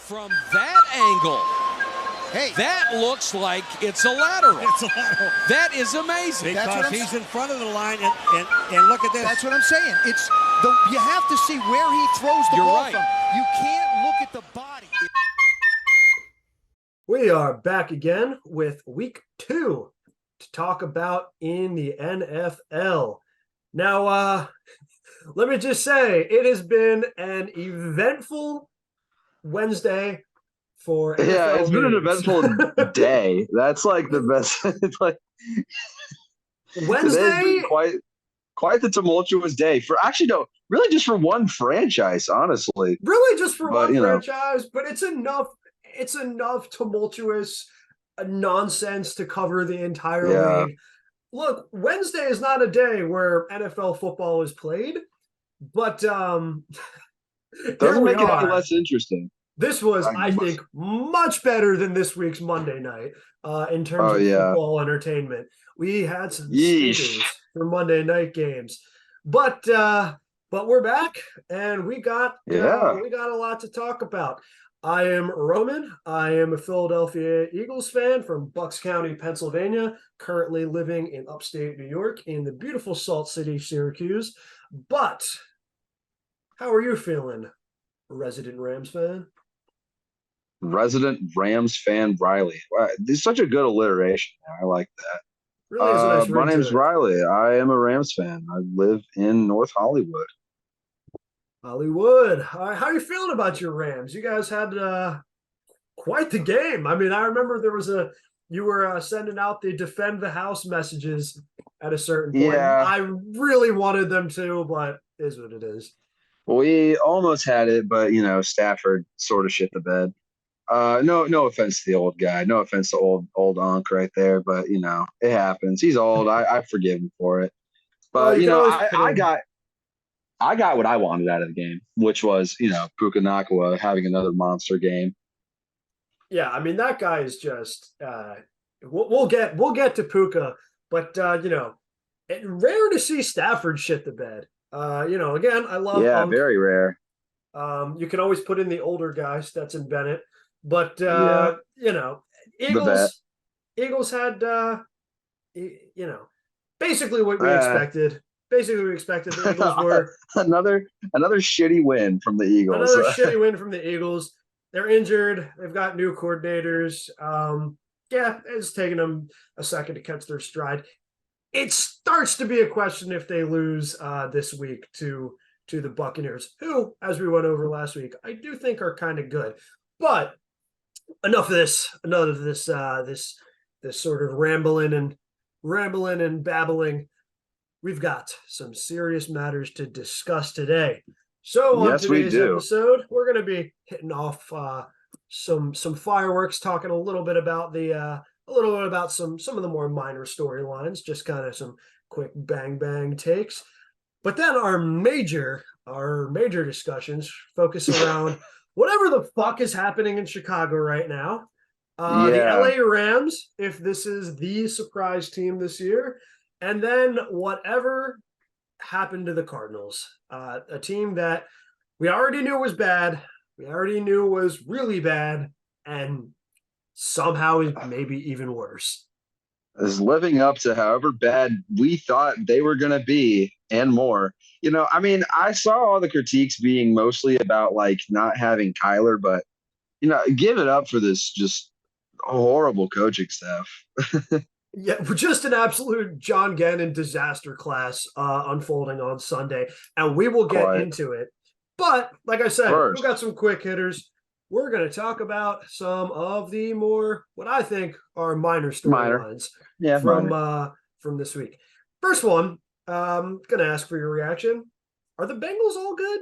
From that angle, hey, that looks like it's a lateral. It's a lateral. That is amazing. Because he's in front of the line, and look at this. That's what I'm saying. You have to see where he throws the ball from. You can't look at the body. We are back again with week 2 to talk about in the NFL. Now, let me just say, it has been an eventful Wednesday for NFL it's been an eventful day. That's like the best. It's like Wednesday, quite the tumultuous day for really just for one franchise, honestly. Really just for one franchise, but it's enough. It's enough tumultuous nonsense to cover the entire league. Look, Wednesday is not a day where NFL football is played, but doesn't make it any less interesting. This was, I think, much better than this week's Monday night in terms of football entertainment. We had some stickers for Monday night games, but we're back and we got a lot to talk about. I am Roman. I am a Philadelphia Eagles fan from Bucks County, Pennsylvania, currently living in upstate New York in the beautiful Salt City, Syracuse. But how are you feeling, resident Rams fan? Resident Rams fan Riley. Wow, this is such a good alliteration. I like that. Really is a nice my name's Riley. I am a Rams fan. I live in North Hollywood. Hollywood. How are you feeling about your Rams? You guys had quite the game. I mean, I remember you were sending out the defend the house messages at a certain point. Yeah. I really wanted them to, but it is what it is. We almost had it, but Stafford sort of shit the bed. No offense to the old guy. No offense to old Unc right there, but it happens. He's old. I forgive him for it. But I got what I wanted out of the game, which was, Puka Nacua having another monster game. Yeah, I mean that guy is just we'll get to Puka, but rare to see Stafford shit the bed. Again, I love Unc. Very rare. You can always put in the older guy, Stetson Bennett, but Eagles had basically what we expected. Basically, we expected the Eagles were another shitty win from the Eagles. Another shitty win from the Eagles. They're injured. They've got new coordinators. It's taken them a second to catch their stride. It starts to be a question if they lose this week to the Buccaneers, who, as we went over last week, I do think are kind of good. But enough of this. Enough of this. This sort of rambling and babbling. We've got some serious matters to discuss today. So on today's episode, we're going to be hitting off some fireworks, talking a little bit about some of the more minor storylines, just kind of some quick bang takes. But then our major discussions focus around whatever the fuck is happening in Chicago right now. The LA Rams, if this is the surprise team this year. And then whatever happened to the Cardinals, a team that we already knew was bad, we already knew was really bad, and somehow is maybe even worse. Is living up to however bad we thought they were going to be and more. I saw all the critiques being mostly about not having Kyler, but give it up for this just horrible coaching staff. Yeah, just an absolute John Gannon disaster class unfolding on Sunday, and we will get into it. But like I said, we've got some quick hitters. We're going to talk about some of the more, what I think are minor storylines from this week. First one, I'm going to ask for your reaction. Are the Bengals all good?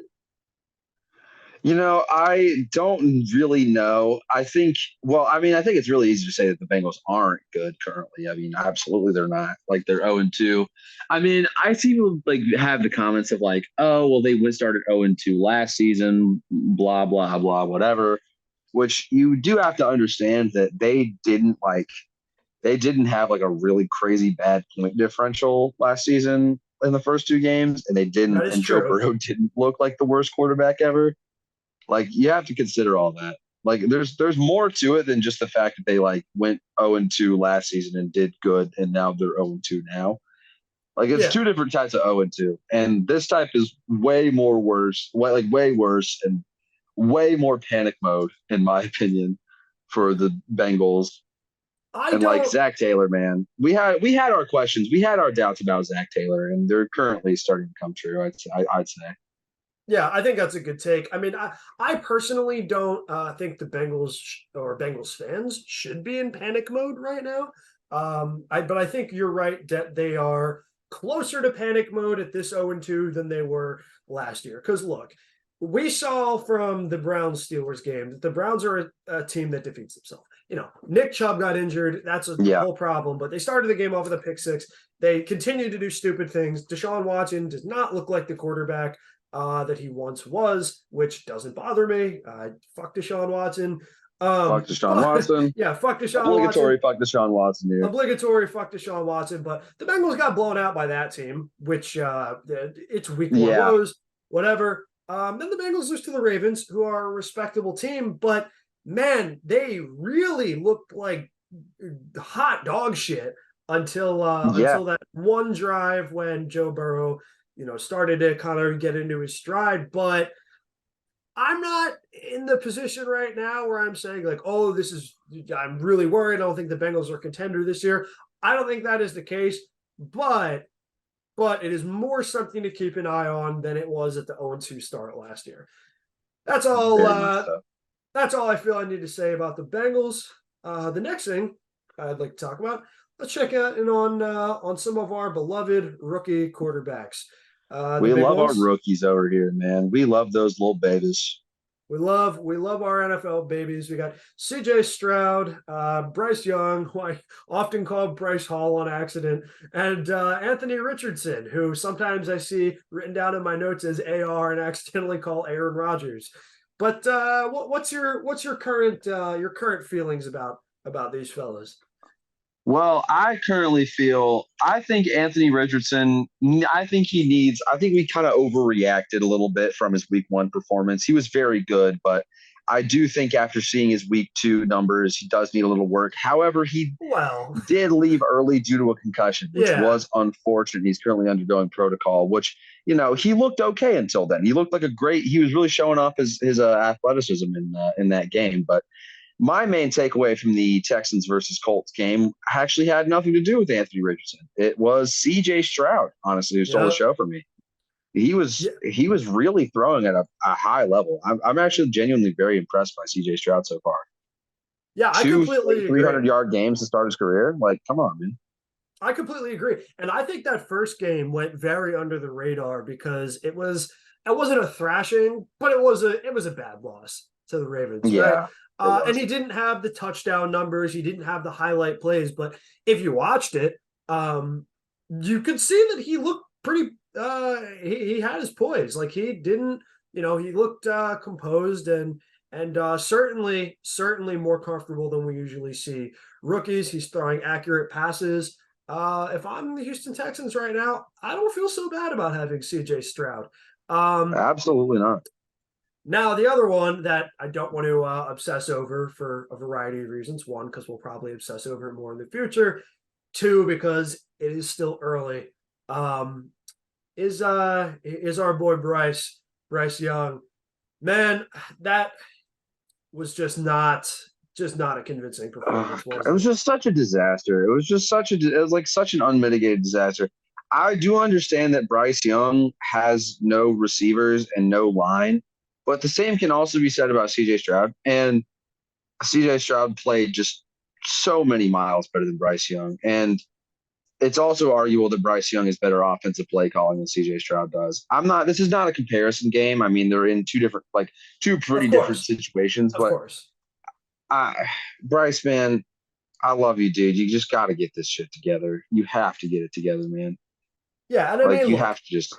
I don't really know. I think it's really easy to say that the Bengals aren't good currently. I mean, absolutely they're not. They're 0-2. I mean, I see people have the comments of they started 0-2 last season, blah, blah, blah, whatever, which you do have to understand that they didn't have a really crazy bad point differential last season in the first 2 games, and Joe Burrow didn't look like the worst quarterback ever. You have to consider all that. Like there's more to it than just the fact that they like went 0-2 last season and did good, and now they're 0-2 now. Like it's Yeah. two different types of 0-2, and this type is way more worse, way worse, and way more panic mode in my opinion for the Bengals. I And like don't. Zach Taylor, man, we had our questions, we had our doubts about Zach Taylor, and they're currently starting to come true. I'd say. Yeah, I think that's a good take. I mean, I personally don't think the Bengals or Bengals fans should be in panic mode right now. But I think you're right that they are closer to panic mode at this 0-2 than they were last year. Because look, we saw from the Browns Steelers game that the Browns are a team that defeats themselves. You know, Nick Chubb got injured. That's a Yeah. whole problem. But they started the game off with a pick six. They continue to do stupid things. Deshaun Watson does not look like the quarterback that he once was, which doesn't bother me. Fuck Deshaun Watson. Fuck Deshaun Watson. Yeah, fuck Deshaun Obligatory Watson. fuck Deshaun Watson here. Obligatory fuck Deshaun Watson. But the Bengals got blown out by that team, which it's week one woes, whatever. Then the Bengals lose to the Ravens, who are a respectable team, but man, they really looked like hot dog shit until that one drive when Joe Burrow started to kind of get into his stride. But I'm not in the position right now where I'm saying like, oh, I'm really worried. I don't think the Bengals are a contender this year. I don't think that is the case, but it is more something to keep an eye on than it was at the 0-2 start last year. That's all. That's all I feel I need to say about the Bengals. The next thing I'd like to talk about, let's check out on some of our beloved rookie quarterbacks. We love our rookies over here, man. We love those little babies. We love our NFL babies. We got CJ Stroud, Bryce Young, who I often call Bryce Hall on accident, and Anthony Richardson, who sometimes I see written down in my notes as AR and accidentally call Aaron Rodgers. But what's your current feelings about these fellas? Well, I think Anthony Richardson, I think we kind of overreacted a little bit from his week one performance. He was very good, but I do think after seeing his week two numbers, he does need a little work. However, he did leave early due to a concussion, which was unfortunate. He's currently undergoing protocol, which, he looked okay until then. He looked like he was really showing off his athleticism in that game. But my main takeaway from the Texans versus Colts game actually had nothing to do with Anthony Richardson. It was CJ Stroud, honestly, who stole the show for me. He was really throwing at a high level. I'm actually genuinely very impressed by CJ Stroud so far. Yeah, I completely 300-yard games to start his career. Like, come on, man. I completely agree. And I think that first game went very under the radar because it wasn't a thrashing, but it was a bad loss to the Ravens. Yeah. Right? And he didn't have the touchdown numbers. He didn't have the highlight plays. But if you watched it, you could see that he looked pretty he had his poise. Like he didn't, he looked composed and certainly more comfortable than we usually see rookies. He's throwing accurate passes. If I'm the Houston Texans right now, I don't feel so bad about having CJ Stroud. Absolutely not. Now, the other one that I don't want to obsess over for a variety of reasons. One, because we'll probably obsess over it more in the future. Two, because it is still early. Is our boy Bryce Young. Man, that was just not a convincing performance. It was just such a disaster. It was like such an unmitigated disaster. I do understand that Bryce Young has no receivers and no line, but the same can also be said about CJ Stroud. And CJ Stroud played just so many miles better than Bryce Young. And it's also arguable that Bryce Young is better offensive play calling than CJ Stroud does. This is not a comparison game. I mean, they're in two pretty different situations. Of course. Bryce, man, I love you, dude. You just got to get this shit together. You have to get it together, man. Yeah, and I mean, you have to just.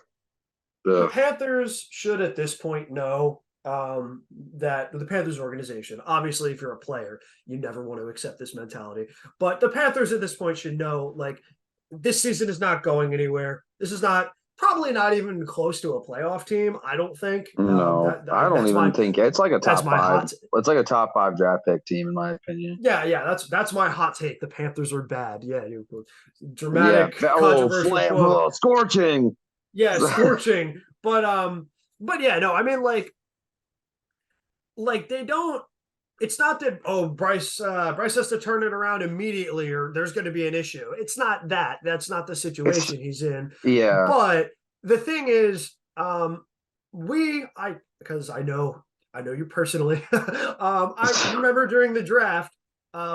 The Panthers should at this point know that the Panthers organization, obviously, if you're a player, you never want to accept this mentality. But the Panthers at this point should know, like, this season is not going anywhere. This is not Probably not even close to a playoff team. I don't think. No, I don't even think it's like a that's top my five. It's like a top 5 draft pick team in my opinion. Yeah. That's my hot take. The Panthers are bad. Yeah, dramatic, controversial quote. Scorching. Yeah, scorching. But yeah, no, I mean, like they don't. It's not that Bryce has to turn it around immediately or there's going to be an issue. It's not that. That's not the situation he's in. Yeah. But the thing is, because I know you personally. I remember during the draft,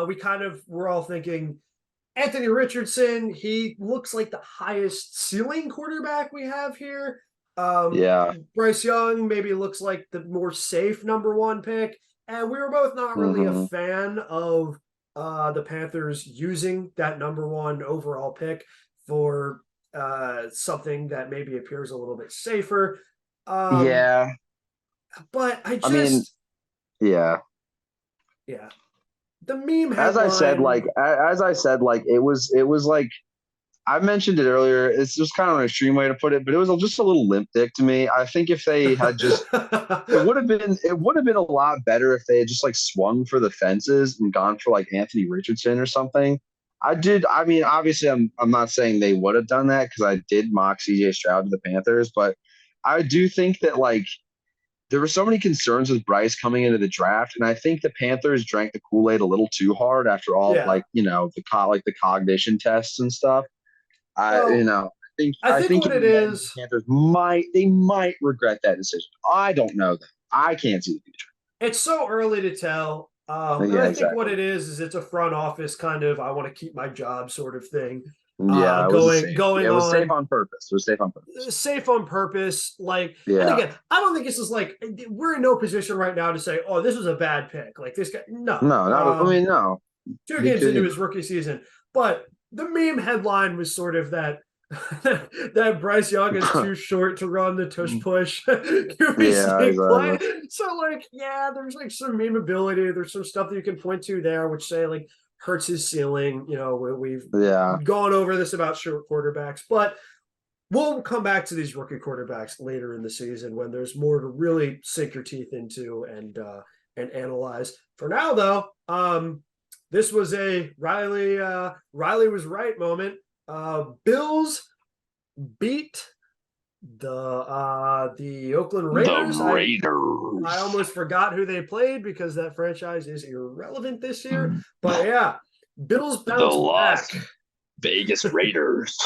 we kind of were all thinking Anthony Richardson. He looks like the highest ceiling quarterback we have here. Bryce Young maybe looks like the more safe number 1 pick. And we were both not really a fan of the Panthers using that number 1 overall pick for something that maybe appears a little bit safer. But I mean, yeah. The meme headline. As I said, it was like I mentioned it earlier. It's just kind of an extreme way to put it, but it was just a little limp dick to me. I think if they had just, it would have been a lot better if they had just like swung for the fences and gone for like Anthony Richardson or something. I mean, obviously, I'm not saying they would have done that because I did mock CJ Stroud to the Panthers, but I do think that like there were so many concerns with Bryce coming into the draft, and I think the Panthers drank the Kool-Aid a little too hard after all, the cognition tests and stuff. I think what it is. The Panthers might regret that decision. I don't know that. I can't see the future. It's so early to tell. And I think what it is it's a front office kind of I want to keep my job sort of thing. Yeah, it was safe on purpose. It was safe on purpose. Safe on purpose. Like, and again, I don't think this is like we're in no position right now to say, oh, this was a bad pick. Like this guy, no. No. 2 games into his rookie season, but the meme headline was sort of that that Bryce Young is too short to run the tush push QB play. So like, there's like some memeability. There's some stuff that you can point to there, which say like hurts his ceiling. You know, we've gone over this about short quarterbacks, but we'll come back to these rookie quarterbacks later in the season when there's more to really sink your teeth into and analyze. For now, though, this was a Riley was right moment. Bills beat the Oakland Raiders. The Raiders. I almost forgot who they played because that franchise is irrelevant this year. But yeah, Bills bounced back. Vegas Raiders.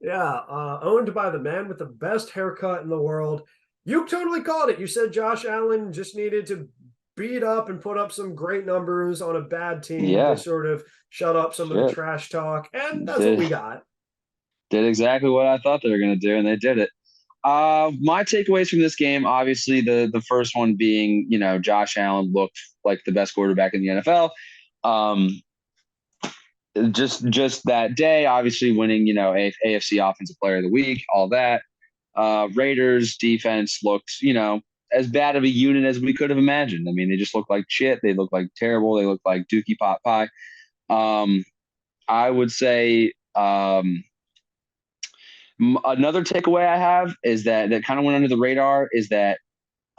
Owned by the man with the best haircut in the world. You totally called it. You said Josh Allen just needed to beat up and put up some great numbers on a bad team to sort of shut up some of the trash talk. And that's what we got. Did exactly what I thought they were going to do, and they did it. My takeaways from this game, obviously the first one being, Josh Allen looked like the best quarterback in the NFL. Just that day, obviously winning, AFC Offensive Player of the Week, all that. Raiders defense looked, as bad of a unit as we could have imagined. I mean, they just looked like shit. They looked like terrible. They looked like dookie pot pie. I would say another takeaway I have is that kind of went under the radar is that,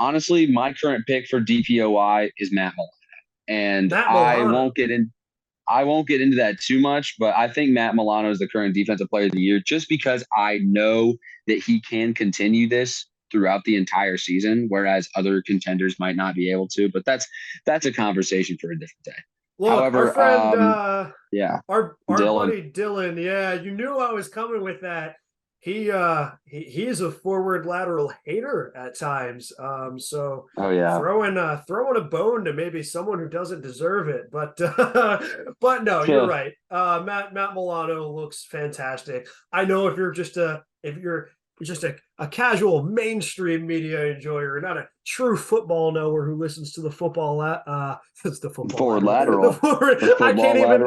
honestly, my current pick for DPOY is Matt Milano. And I won't get into that too much, but I think Matt Milano is the current Defensive Player of the Year just because I know that he can continue this throughout the entire season, whereas other contenders might not be able to. But that's a conveation for a different day. Look, however, our friend, our Dylan. buddy Dylan, you knew I was coming with that. He's a forward lateral hater at times. So throwing a bone to maybe someone who doesn't deserve it. But no, you're right. Matt Milano looks fantastic. I know if you're just a casual mainstream media enjoyer, not a true football knower who listens to the football that's the football forward lateral. I can't even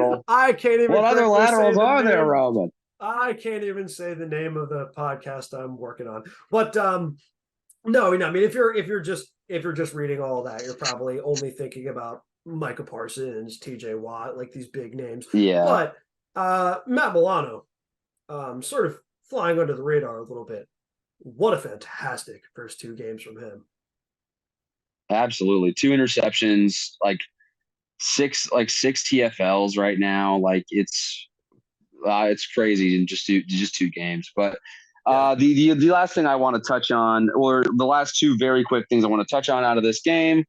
what other laterals are there, Roman? I can't even say the name of the podcast I'm working on. But no, I mean if you're just reading all that, you're probably only thinking about Micah Parsons, TJ Watt, like these big names. Yeah. But Matt Milano, sort of flying under the radar a little bit. What a fantastic first 2 games from him. Absolutely. 2 interceptions, like six TFLs right now. Like it's crazy in just 2 games. But the last thing I want to touch on, or the last 2 very quick things I want to touch on out of this game,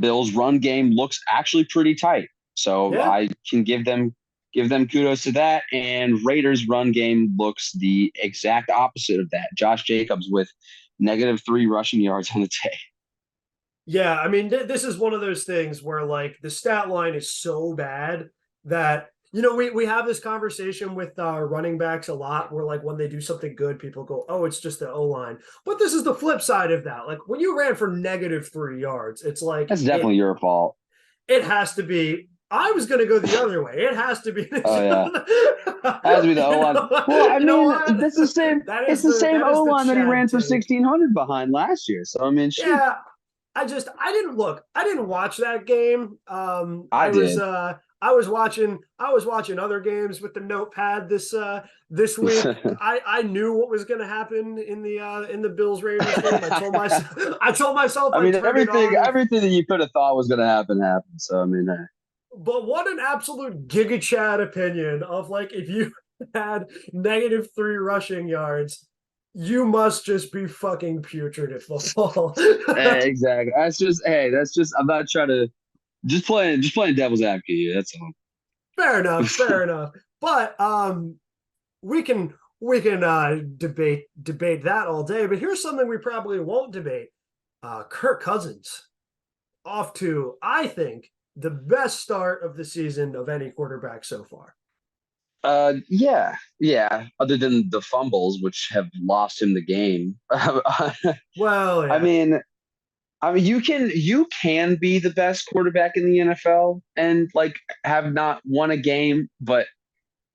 Bills run game looks actually pretty tight. So Yeah. I can give them kudos to that. And Raiders run game looks the exact opposite of that. Josh Jacobs with -3 rushing yards on the day. Yeah, I mean, this is one of those things where like the stat line is so bad that we have this conversation with running backs a lot where like when they do something good, people go, "Oh, it's just the O line." But this is the flip side of that. Like when you ran for -3 yards, it's like That's definitely your fault. it has to be. I was going to go the other way. It has to be. Oh yeah, it has to be the O line. Well, I mean, that's the same. It's the same O line that he ran for 1,600 behind last year. So I mean, shoot. Yeah. I didn't look. I didn't watch that game. I was watching other games with the notepad this week. I knew what was going to happen in the Bills Raiders game. I told myself. I mean, everything that you could have thought was going to happen happened. So I mean, but what an absolute Giga Chad opinion of like if you had -3 rushing yards, you must just be fucking putrid at football. Exactly. That's just. I'm not trying to. Just playing devil's advocate. That's all. Fair enough. But we can debate that all day. But here's something we probably won't debate. Kirk Cousins off to, I think, the best start of the season of any quarterback so far. Yeah. Other than the fumbles, which have lost him the game. Well, yeah. I mean, you can be the best quarterback in the NFL and like have not won a game, but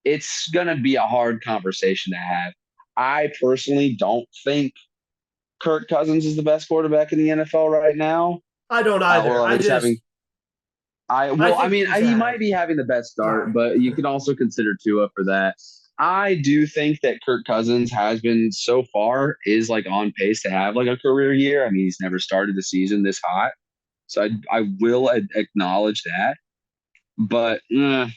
it's gonna be a hard conversation to have. I personally don't think Kirk Cousins is the best quarterback in the NFL right now. I don't either. He might be having the best start, but you can also consider Tua for that. I do think that Kirk Cousins has been so far is like on pace to have like a career year. I mean, he's never started the season this hot, so I will acknowledge that. But I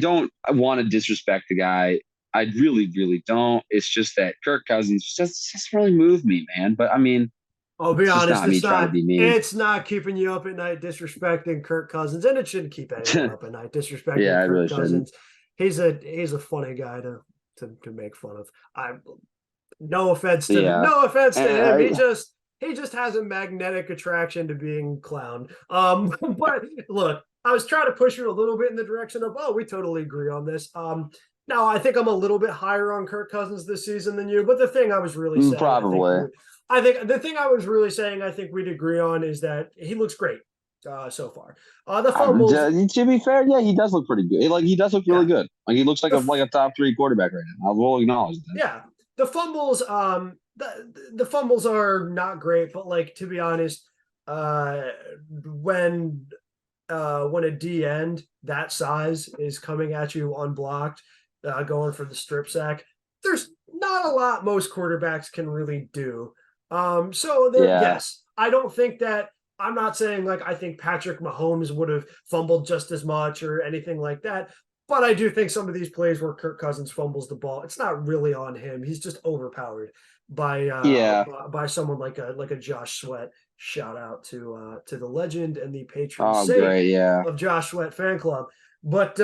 don't want to disrespect the guy. I really, really don't. It's just that Kirk Cousins just really moved me, man. But I mean, I'll be honest, it's not keeping you up at night disrespecting Kirk Cousins, and it shouldn't keep anyone up at night disrespecting Kirk really Cousins. Shouldn't. He's a funny guy to make fun of. No offense to him. He just has a magnetic attraction to being clown. But look, I was trying to push you a little bit in the direction of, we totally agree on this. Now I think I'm a little bit higher on Kirk Cousins this season than you, but the thing I was really saying, I think the thing I was really saying, I think we'd agree on is that he looks great so far. The fumbles. To be fair, yeah, he does look pretty good. Like he does look really good. Like he looks like a top 3 quarterback right now. I will acknowledge that. Yeah, the fumbles. The fumbles are not great, but like to be honest, when a D end that size is coming at you unblocked, going for the strip sack, there's not a lot most quarterbacks can really do. Yes, I don't think that. I'm not saying like I think Patrick Mahomes would have fumbled just as much or anything like that, but I do think some of these plays where Kirk Cousins fumbles the ball, it's not really on him. He's just overpowered by someone like a Josh Sweat. Shout out to the legend and the patron saint of Josh Sweat fan club. But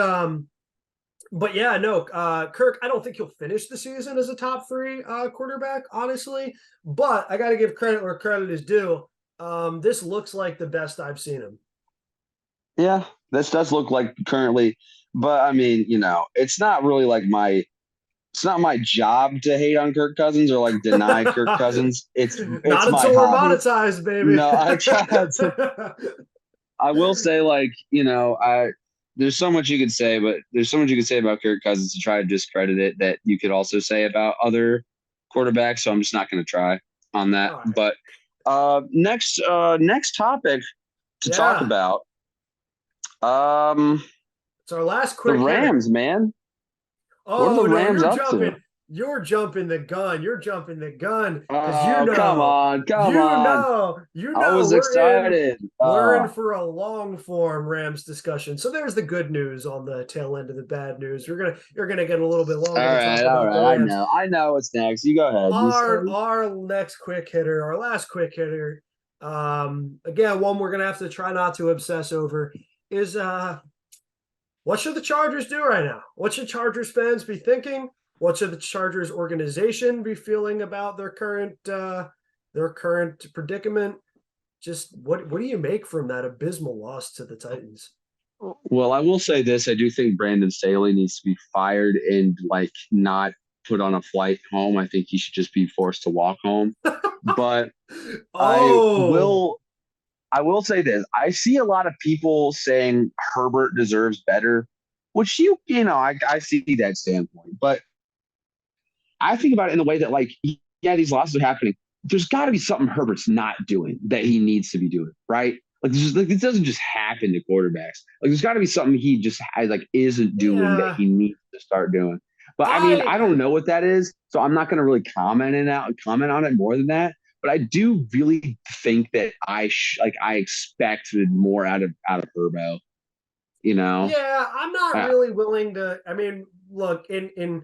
yeah, no, Kirk, I don't think he'll finish the season as a top 3 quarterback, honestly. But I got to give credit where credit is due. This looks like the best I've seen him. Yeah, this does look like currently. But I mean, it's not really like it's not my job to hate on Kirk Cousins or like deny Kirk Cousins. It's not until we're monetized, baby. No, I will say, like, there's so much you could say, but there's so much you could say about Kirk Cousins to try to discredit it that you could also say about other quarterbacks. So I'm just not going to try on that. Right. But next topic to talk about. It's our last quick. The Rams, man. What are Oh the no, Rams up to? you're jumping the gun. You're jumping the gun because Oh, come on, come on. you I know was excited. we're in Oh, for a long form Rams discussion. So there's the good news on the tail end of the bad news. You're gonna get a little bit all longer to talk right, all about the right. Rams. I know what's next. You go ahead. You say. Our next quick hitter, our last quick hitter, again, one we're gonna have to try not to obsess over is what should the Chargers do right now? What should Chargers fans be thinking? What should the Chargers organization be feeling about their current predicament? Just what do you make from that abysmal loss to the Titans? Well, I will say this. I do think Brandon Staley needs to be fired and like not put on a flight home. I think he should just be forced to walk home. But I Oh, will I will say this. I see a lot of people saying Herbert deserves better, which I see that standpoint. But I think about it in the way that, like, yeah, these losses are happening. There's got to be something Herbert's not doing that he needs to be doing, right? Like, it doesn't just happen to quarterbacks. Like, there's got to be something he just isn't doing that yeah. he needs to start doing. But I mean, I I don't know what that is, so I'm not going to really comment on it more than that. But I do really think that I expected more out of Herbo. You know, Yeah, I'm not uh, really willing to. I mean, look, in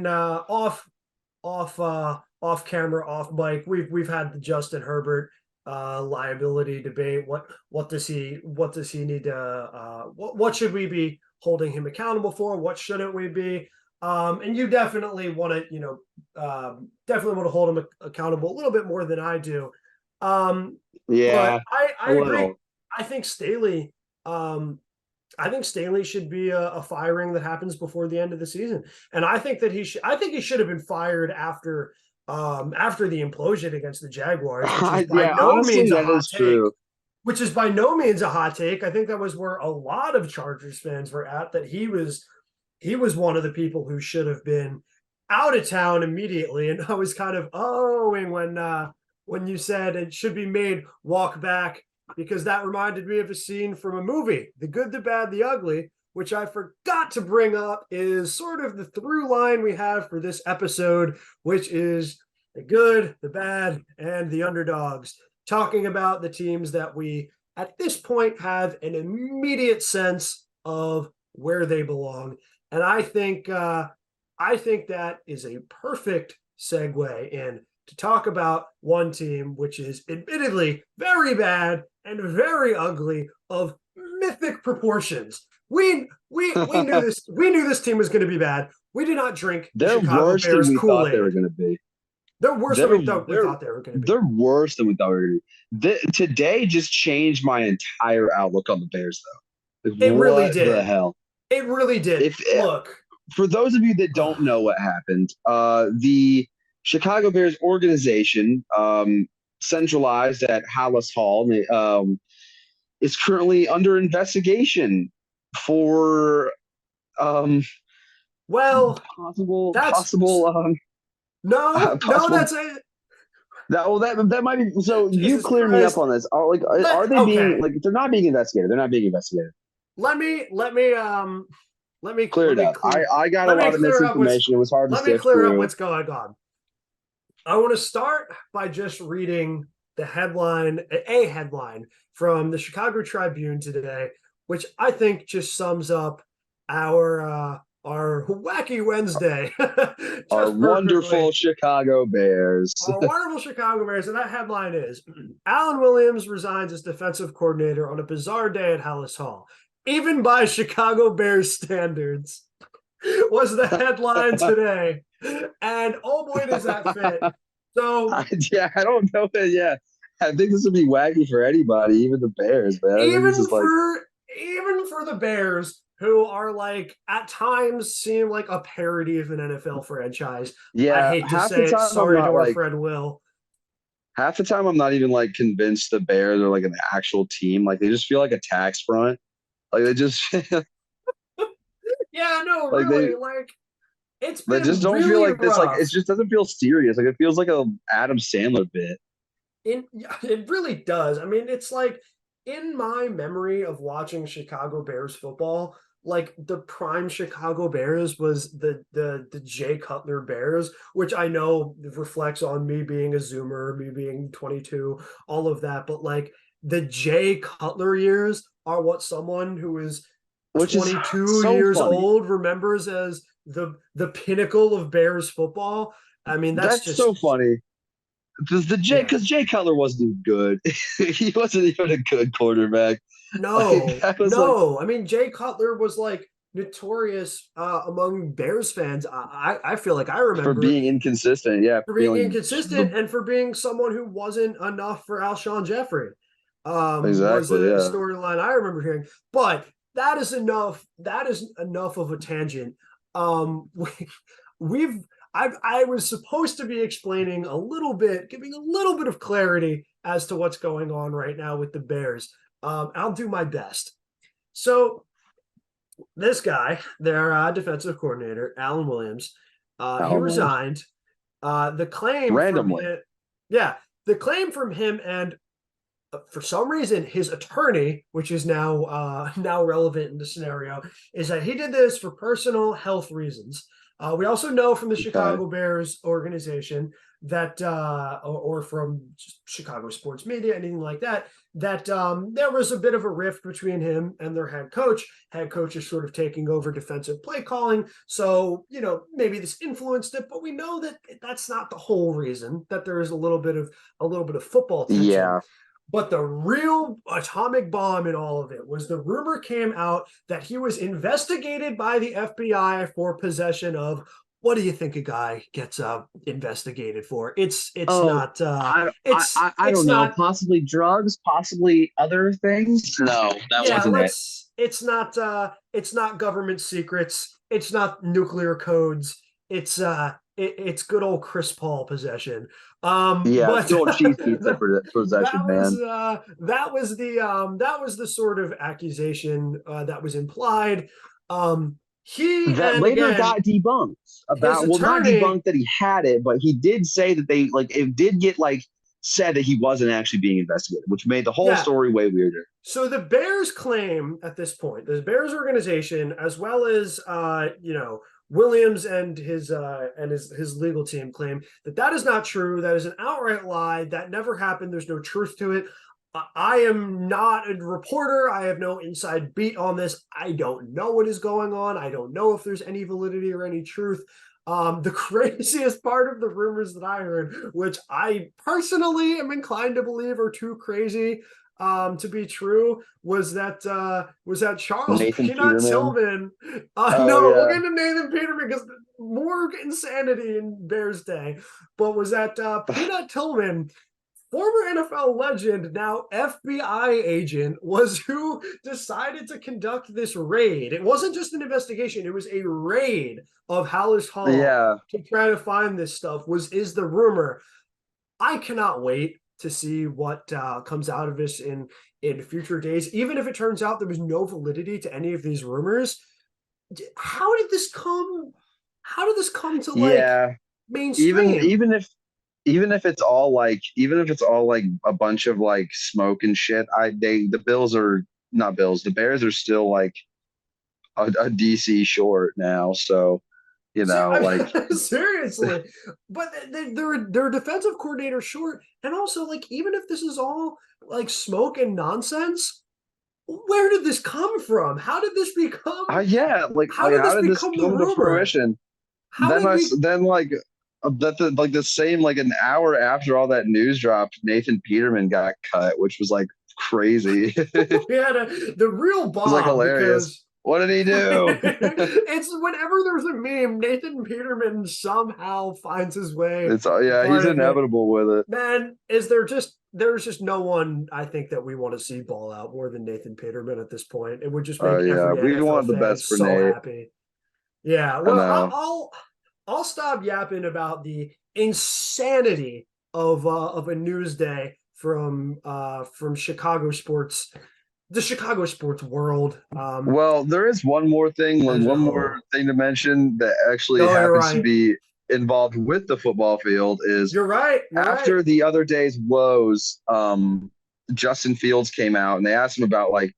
off camera, off mic, we've had the Justin Herbert liability debate. What does he need to what should we be holding him accountable for? What shouldn't we be? And you definitely want to, definitely want to hold him accountable a little bit more than I do. But yeah, I a agree. little. I think Staley um I think Staley should be a firing that happens before the end of the season, and I think that he should. I think he should have been fired after the implosion against the Jaguars, which is by Yeah, no honestly, means a that hot is take. true. Which is by no means a hot take. I think that was where a lot of Chargers fans were at. That he was one of the people who should have been out of town immediately, and I was kind of when you said it should be made walk back because that reminded me of a scene from a movie, The Good, the Bad, the Ugly, which I forgot to bring up is sort of the through line we have for this episode, which is the good, the bad, and the underdogs, talking about the teams that we, at this point, have an immediate sense of where they belong. And I think that is a perfect segue in to talk about one team which is admittedly very bad and very ugly of mythic proportions. We knew this team was going to be bad. We did not drink the They're Chicago worse than Bears we thought they were Kool-Aid. going to be. They're worse than They're we they're thought they were going to be. they're worse than we thought we were going to be. Today just changed my entire outlook on the Bears, though. Like, It really what the did. hell? It really did. If Look, For those of you that don't know what happened, the Chicago Bears organization, centralized at Hallis Hall, is currently under investigation for um, well, possible that's possible no, possible that's it. that might be. So you Jesus clear me up Christ. on this. Are they being, Okay. like, they're not being investigated? They're not being investigated. Clear Let it me up. clear I got a let me lot of clear up what's misinformation. It was hard to let me sift clear up through. what's going on. I want to start by just reading a headline from the Chicago Tribune today, which I think just sums up our wacky Wednesday Our just wonderful perfectly. Chicago Bears. Our wonderful Chicago Bears, and that headline is Alan Williams resigns as defensive coordinator on a bizarre day at Hallis Hall, even by Chicago Bears standards, was the headline today. And oh boy, does that fit. So Yeah, I don't know. Yeah, I think this would be wacky for anybody, even the Bears, man. I think this even is like, for even for the Bears, who are like at times seem like a parody of an NFL franchise. I yeah, hate to say it. Sorry to our friend Will. half the time I'm not even like convinced the Bears are like an actual team. Like, they just feel like a tax front. Like, they just Yeah, no, like really, like it's they just been don't feel really like this. Like, it rough. just doesn't feel serious. Like, it feels like a Adam Sandler bit. It really does. I mean, it's like in my memory of watching Chicago Bears football, like the prime Chicago Bears was the Jay Cutler Bears, which I know reflects on me being a Zoomer, me being 22, all of that. But like the Jay Cutler years are what someone who is which is 22 so years funny. old remembers as the pinnacle of Bears football. I mean, that's That's so just funny. yeah. Because Jay Cutler wasn't even good. He wasn't even a good quarterback. Like No, that was like no. I mean, Jay Cutler was like notorious among Bears fans. I feel like I for remember being inconsistent. Yeah, for being feeling inconsistent and for being someone who wasn't enough for Alshon Jeffrey. Was exactly. a Yeah. storyline I remember hearing. But that is enough. That is enough of a tangent. We, we've I was supposed to be explaining a little bit, giving a little bit of clarity as to what's going on right now with the Bears. I'll do my best. So this guy, their defensive coordinator, Alan Williams, he Alan Williams. resigned. The claim from Randomly. him, yeah, the claim from him and for some reason his attorney, which is now relevant in the scenario, is that he did this for personal health reasons. We also know from the Okay. Chicago Bears organization that, or from Chicago sports media, anything like that, that there was a bit of a rift between him and their head coach. Head coach is sort of taking over defensive play calling, so maybe this influenced it, but we know that that's not the whole reason. That there is a little bit of football tension. Yeah. But the real atomic bomb in all of it was the rumor came out that he was investigated by the FBI for possession of, what do you think a guy gets investigated for? It's Oh, not I it's don't know. not Possibly drugs, possibly other things. No, that yeah, wasn't it. it's not government secrets, it's not nuclear codes, it's good old Chris Paul possession. Yeah, But good old cheese pizza that, for possession, that was man. the sort of accusation that was implied. He That and later again got debunked his about, well, not attorney. debunked that he had it, but he did say that they like it did get like said that he wasn't actually being investigated, which made the whole Yeah, story way weirder. so the Bears claim at this point, the Bears organization, as well as Williams and his legal team, claim that that is not true. That is an outright lie. That never happened. There's no truth to it. I am not a reporter. I have no inside beat on this. I don't know what is going on. I don't know if there's any validity or any truth. The craziest part of the rumors that I heard, which I personally am inclined to believe are too crazy to be true, was that Charles Nathan Peanut Peterman. Tillman. Oh No, we'll yeah. get to Nathan Peterman because more insanity in Bears Day. But was that Peanut Tillman, former NFL legend, now FBI agent, was who decided to conduct this raid. It wasn't just an investigation, it was a raid of Hallis Hall Yeah. to try to find this stuff, is the rumor. I cannot wait to see what comes out of this in future days. Even if it turns out there was no validity to any of these rumors, how did this come? How did this come to like Yeah. Even mainstream? even if even if it's all like a bunch of like smoke and shit, the Bills are not Bills. The Bears are still like a DC short now, so like Seriously, but their defensive coordinator short, and also like even if this is all like smoke and nonsense, where did this come from? How did this become? yeah, How did how this did this become the come to rumor? fruition? How did we? Then like the same like an hour after all that news dropped, Nathan Peterman got cut, which was like crazy. It We had the real was like bomb hilarious. because What did he do? it's whenever there's a meme, Nathan Peterman somehow finds his way It's a yeah, he's part of it. inevitable with it. Man, there's just no one I think that we want to see ball out more than Nathan Peterman at this point. It would just Oh make yeah, every we NFL want the fan best for so Nate. happy. Yeah, I well, know. I'll stop yapping about the insanity of a news day from Chicago sports, the Chicago sports world. Well, there is As a one more whole. thing to mention that actually No, you're happens to right. be involved with the football field is You're right. You're right. after the other day's woes, Justin Fields came out and they asked him about like,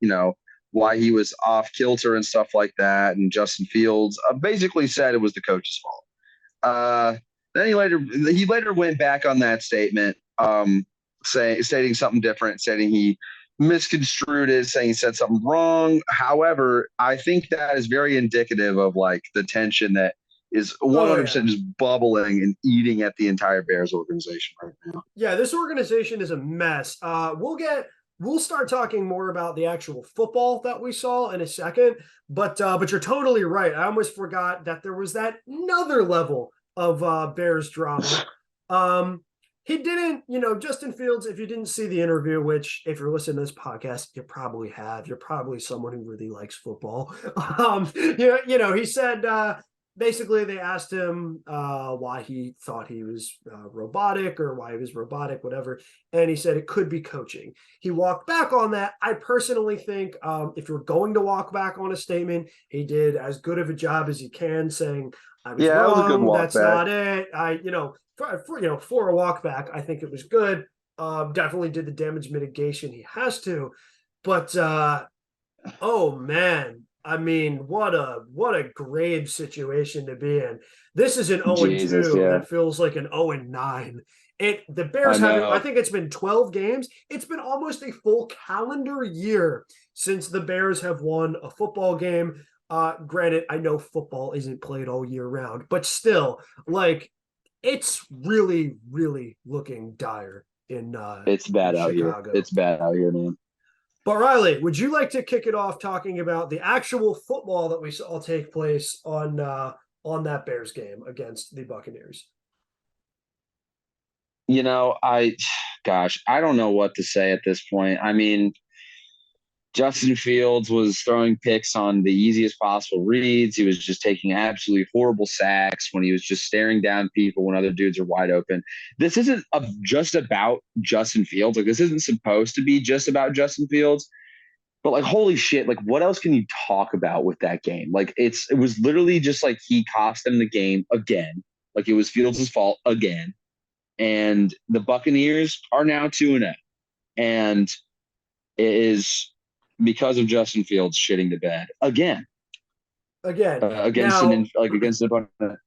why he was off kilter and stuff like that. And Justin Fields basically said it was the coach's fault. Then he later went back on that statement, stating something different, stating he misconstrued it, saying he said something wrong. However, I think that is very indicative of like the tension that is 100% just bubbling and eating at the entire Bears organization right now. Yeah, this organization is a mess. We'll start talking more about the actual football that we saw in a second, but you're totally right. I almost forgot that there was that another level of Bears drama. He didn't, Justin Fields, if you didn't see the interview, which if you're listening to this podcast, you probably have, you're probably someone who really likes football. He said, basically they asked him why he thought he was robotic or why he was robotic, whatever. And he said it could be coaching. He walked back on that. I personally think if you're going to walk back on a statement, he did as good of a job as he can saying, I was wrong. It was a good walk That's back. not it. For a walk back, I think it was good. Definitely did the damage mitigation he has to, but oh man, I mean, what a grave situation to be in. This is an 0-2 that feels like an 0-9. The Bears haven't. I think it's been 12 games. It's been almost a full calendar year since the Bears have won a football game. Granted, I know football isn't played all year round, but still, like, it's really, really looking dire in it's bad out Chicago. Here. It's bad out here, man. But Riley, would you like to kick it off talking about the actual football that we saw take place on that Bears game against the Buccaneers? I don't know what to say at this point. I mean, Justin Fields was throwing picks on the easiest possible reads. He was just taking absolutely horrible sacks when he was just staring down people when other dudes are wide open. This isn't just about Justin Fields. Like, this isn't supposed to be just about Justin Fields. But like, holy shit, like what else can you talk about with that game? Like it was literally just like he cost them the game again. Like it was Fields' fault again. And the Buccaneers are now 2-0. And it is because of Justin Fields shitting the bed again against the opponent.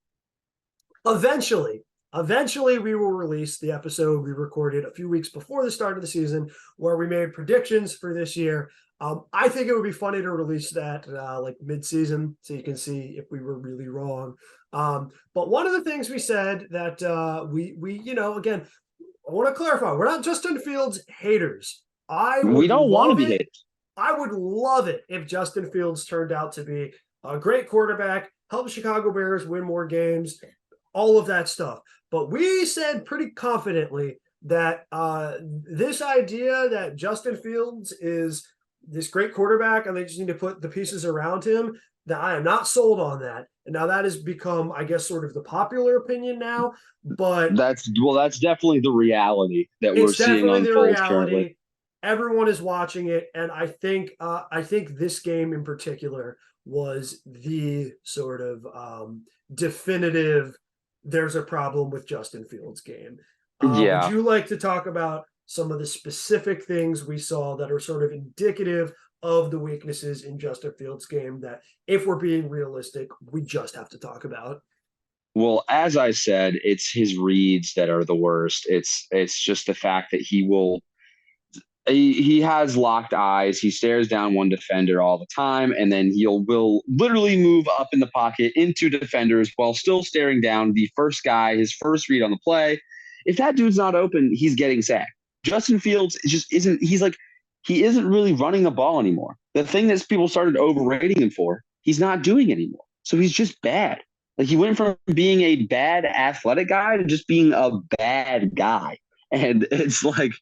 Eventually, we will release the episode we recorded a few weeks before the start of the season where we made predictions for this year. I think it would be funny to release that like mid-season so you can see if we were really wrong. But one of the things we said that we again, I want to clarify, we're not Justin Fields haters. We don't want to be haters. I would love it if Justin Fields turned out to be a great quarterback, help Chicago Bears win more games, all of that stuff. But we said pretty confidently that this idea that Justin Fields is this great quarterback and they just need to put the pieces around him, that I am not sold on that. And now that has become, I guess, sort of the popular opinion now. But that's definitely the reality that we're seeing unfold currently. Everyone is watching it, and I think this game in particular was the sort of definitive there's a problem with Justin Fields game. Would you like to talk about some of the specific things we saw that are sort of indicative of the weaknesses in Justin Fields' game that, if we're being realistic, we just have to talk about? Well, as I said, it's his reads that are the worst. It's just the fact that he has locked eyes. He stares down one defender all the time, and then will literally move up in the pocket into defenders while still staring down the first guy, his first read on the play. If that dude's not open, he's getting sacked. Justin Fields just isn't. He isn't really running the ball anymore. The thing that people started overrating him for, he's not doing anymore. So he's just bad. Like he went from being a bad athletic guy to just being a bad guy, and it's like.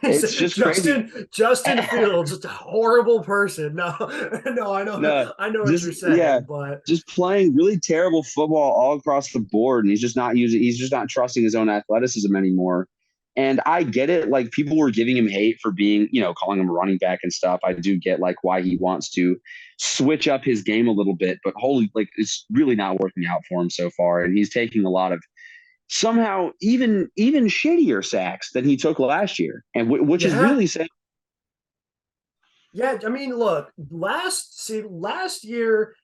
It's just crazy. Justin Fields, a horrible person. No, I know what you're saying, but just playing really terrible football all across the board, and he's just not trusting his own athleticism anymore. And I get it, like people were giving him hate for being, calling him a running back and stuff. I do get like why he wants to switch up his game a little bit, but it's really not working out for him so far, and he's taking a lot of somehow even shittier sacks than he took last year, and which is really saying Yeah, I mean, look, last year,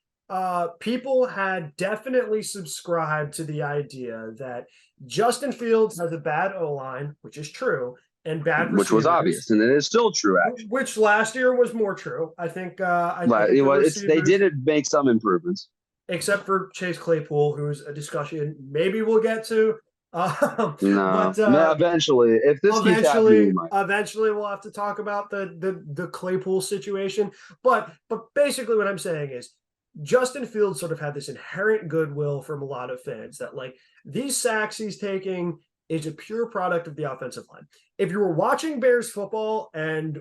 people had definitely subscribed to the idea that Justin Fields has a bad O-line, which is true, and bad Which was obvious, receivers, and it is still true. Actually, which last year was more true. I but think the they receivers, did make some improvements. except for Chase Claypool, who's a discussion maybe we'll get to. No, But no. Eventually, if this keeps happening, we might. eventually we'll have to talk about the Claypool situation. But basically what I'm saying is Justin Fields sort of had this inherent goodwill from a lot of fans that like these sacks he's taking is a pure product of the offensive line. If you were watching Bears football and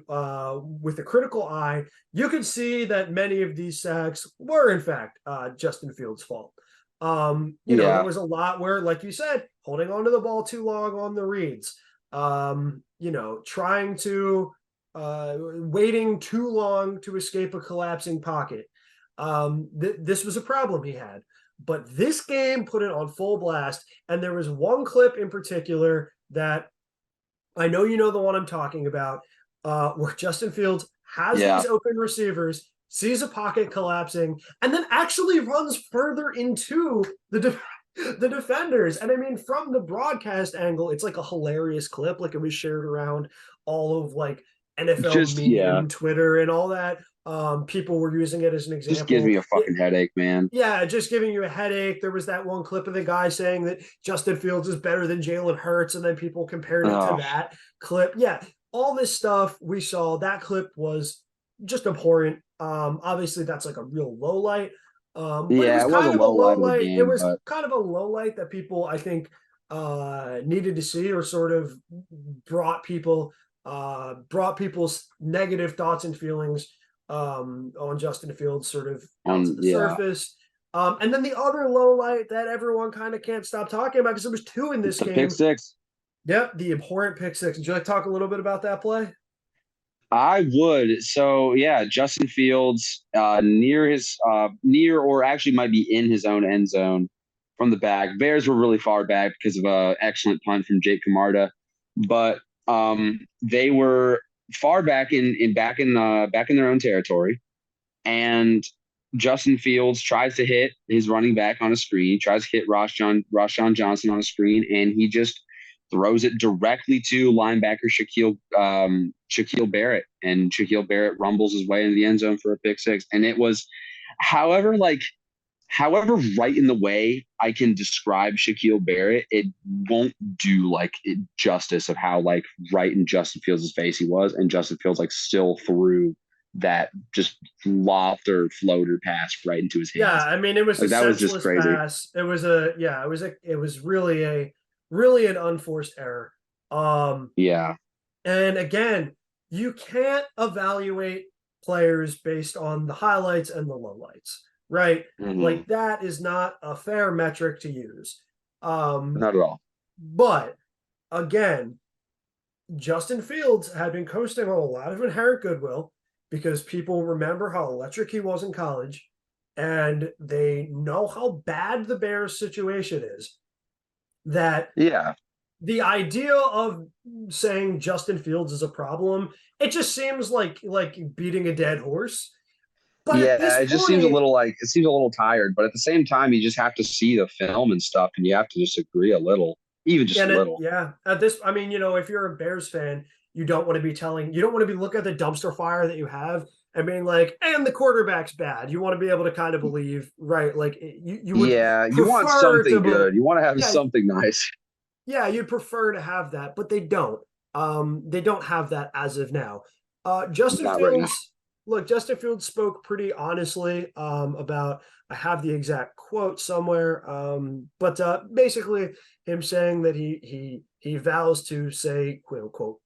with a critical eye, you could see that many of these sacks were in fact Justin Fields' fault. There was a lot where, like you said, holding onto the ball too long on the reads, trying to waiting too long to escape a collapsing pocket. This was a problem he had. But this game put it on full blast. And there was one clip in particular that I know you know the one I'm talking about, where Justin Fields has these open receivers, sees a pocket collapsing, and then actually runs further into the defenders. And I mean, from the broadcast angle, it's like a hilarious clip. Like it was shared around all of like NFL meme, Twitter, and all that. People were using it as an example. Just gives me a fucking headache, man. Yeah, just giving you a headache. There was that one clip of the guy saying that Justin Fields is better than Jalen Hurts, and then people compared it to that clip. Yeah, all this stuff we saw. That clip was just abhorrent. Obviously, that's like a real low light. But it was kind of a low light. It was kind of a low light that people, I think, needed to see, or sort of brought people's negative thoughts and feelings on Justin Fields sort of onto the surface. And then the other low light that everyone kind of can't stop talking about, because there was two in this game. Pick six. Yep, the abhorrent pick six. Would you like to talk a little bit about that play? I would. So yeah, Justin Fields near or actually might be in his own end zone from the back. Bears were really far back because of an excellent punt from Jake Camarda, but they were far back in their own territory, and Justin Fields tries to hit his running back on a screen, tries to hit Rashawn Johnson on a screen, and he just throws it directly to linebacker Shaquille Barrett, and Shaquille Barrett rumbles his way into the end zone for a pick six. And it was, however right in the way I can describe Shaquille Barrett, it won't do justice of how like right in Justin Fields' face he was, and Justin Fields like still threw that just loft or floater pass right into his hands. Yeah, I mean, it was like, that was just crazy. Pass. It was really an unforced error. Yeah. And again, you can't evaluate players based on the highlights and the lowlights, right? Mm-hmm. Like that is not a fair metric to use. Not at all. But again, Justin Fields had been coasting on a lot of inherent goodwill because people remember how electric he was in college, and they know how bad the Bears situation is. That the idea of saying Justin Fields is a problem, it just seems like beating a dead horse. But it just seems a little tired. But at the same time, you just have to see the film and stuff, and you have to just agree a little, even just a little. At this, I mean, if you're a Bears fan, you don't want to be looking at the dumpster fire that you have and being like, and the quarterback's bad. You want to be able to kind of believe, right? Like you would. Yeah, you want something good. You want to have something nice. Yeah, you'd prefer to have that, but they don't. They don't have that as of now. Justin Fields spoke pretty honestly about. I have the exact quote somewhere, but basically him saying that he vows to say, quote unquote,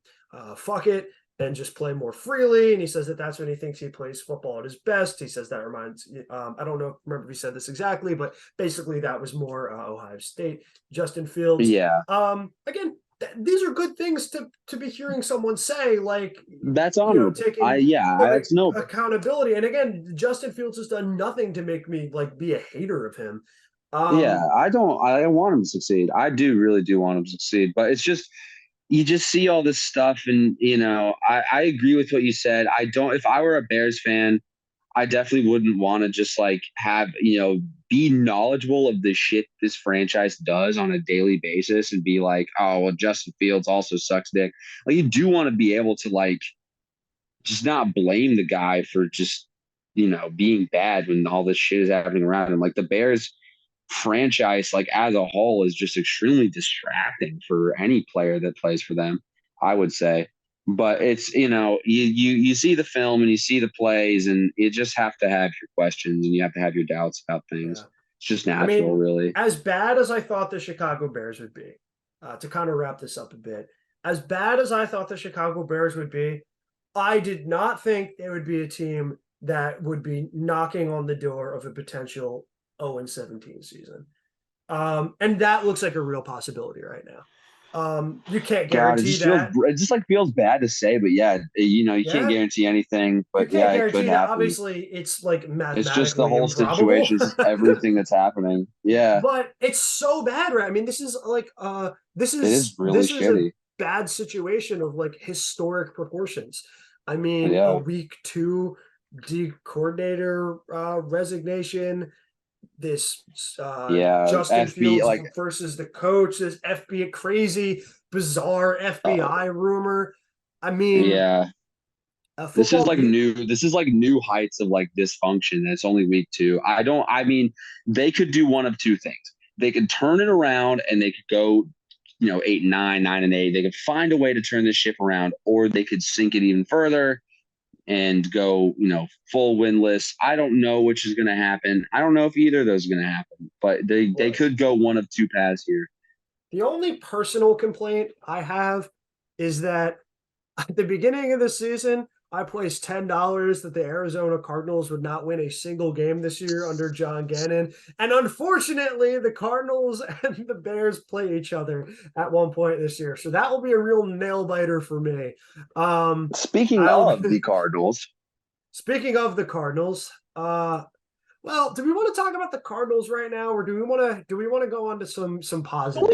fuck it and just play more freely. And he says that that's when he thinks he plays football at his best. He says that reminds, I don't remember if he said this exactly, but basically that was more Ohio State. Justin Fields. Yeah. Again, these are good things to be hearing someone say, like, that's honorable. That's noble. Accountability. And again, Justin Fields has done nothing to make me like be a hater of him. I want him to succeed. I really do want him to succeed, but it's just, you just see all this stuff, and I agree with what you said. I don't. If I were a Bears fan, I definitely wouldn't want to just like have, be knowledgeable of the shit this franchise does on a daily basis and be like, oh, well, Justin Fields also sucks dick. Like, you do want to be able to like just not blame the guy for just, being bad when all this shit is happening around him. Like, the Bears franchise, like as a whole, is just extremely distracting for any player that plays for them, I would say. But it's, you see the film and you see the plays, and you just have to have your questions and you have to have your doubts about things. Yeah. It's just natural, really. As bad as I thought the Chicago Bears would be, to kind of wrap this up a bit, as bad as I thought the Chicago Bears would be, I did not think they would be a team that would be knocking on the door of a potential 0-17 season. And that looks like a real possibility right now. You can't guarantee that. It just like feels bad to say, but yeah, you can't guarantee anything. But you can't it guarantee could that. happen. Obviously, it's like mathematically It's just the whole improbable. situation. It's just everything that's happening. Yeah, but it's so bad, right? I mean, this is like this is really shitty. A bad situation of like historic proportions. I mean, a week 2 coordinator resignation. This Justin Fields versus the coach, this FBI crazy, bizarre FBI rumor. I mean, this is like new heights of like dysfunction. And it's only week 2. I mean, they could do one of two things. They could turn it around and they could go, 8-9, 9-8. They could find a way to turn this ship around, or they could sink it even further and go, full winless. I don't know which is going to happen. I don't know if either of those is going to happen, but they could go one of two paths here. The only personal complaint I have is that at the beginning of the season, I placed $10 that the Arizona Cardinals would not win a single game this year under John Gannon. And unfortunately, the Cardinals and the Bears play each other at one point this year. So that will be a real nail biter for me. Speaking of the Cardinals. Speaking of the Cardinals, well, do we want to talk about the Cardinals right now, or do we want to go on to some positives?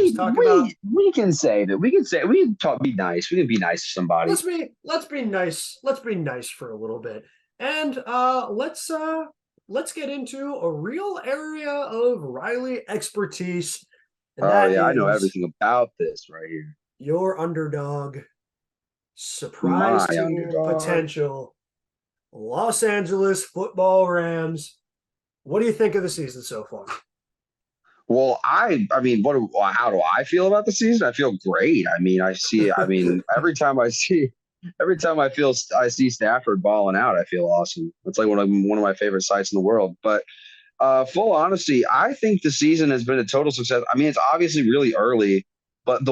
We can say that. We can talk. Be nice. We can be nice to somebody. Let's be nice. Let's be nice for a little bit, and let's get into a real area of Riley expertise. I know everything about this right here. Your underdog, surprise team potential, Los Angeles Football Rams. What do you think of the season so far? Well, I mean, how do I feel about the season? I feel great. I mean, every time I see Stafford balling out, I feel awesome. It's like one of my favorite sights in the world. But full honesty, I think the season has been a total success. I mean, it's obviously really early, but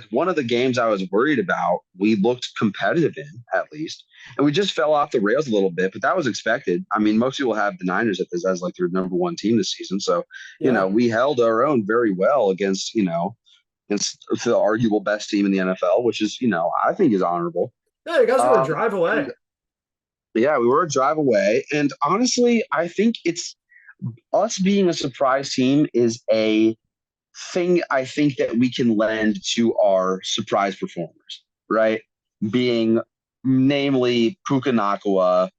one of the games I was worried about, we looked competitive in, at least, and we just fell off the rails a little bit. But that was expected. I mean, most people have the Niners as like their number 1 team this season, so we held our own very well against the arguable best team in the NFL, which is I think is honorable. Yeah, you guys were a drive away. Yeah, we were a drive away, and honestly, I think it's us being a surprise team is a thing I think that we can lend to our surprise performers, right? Being namely Puka Nacua,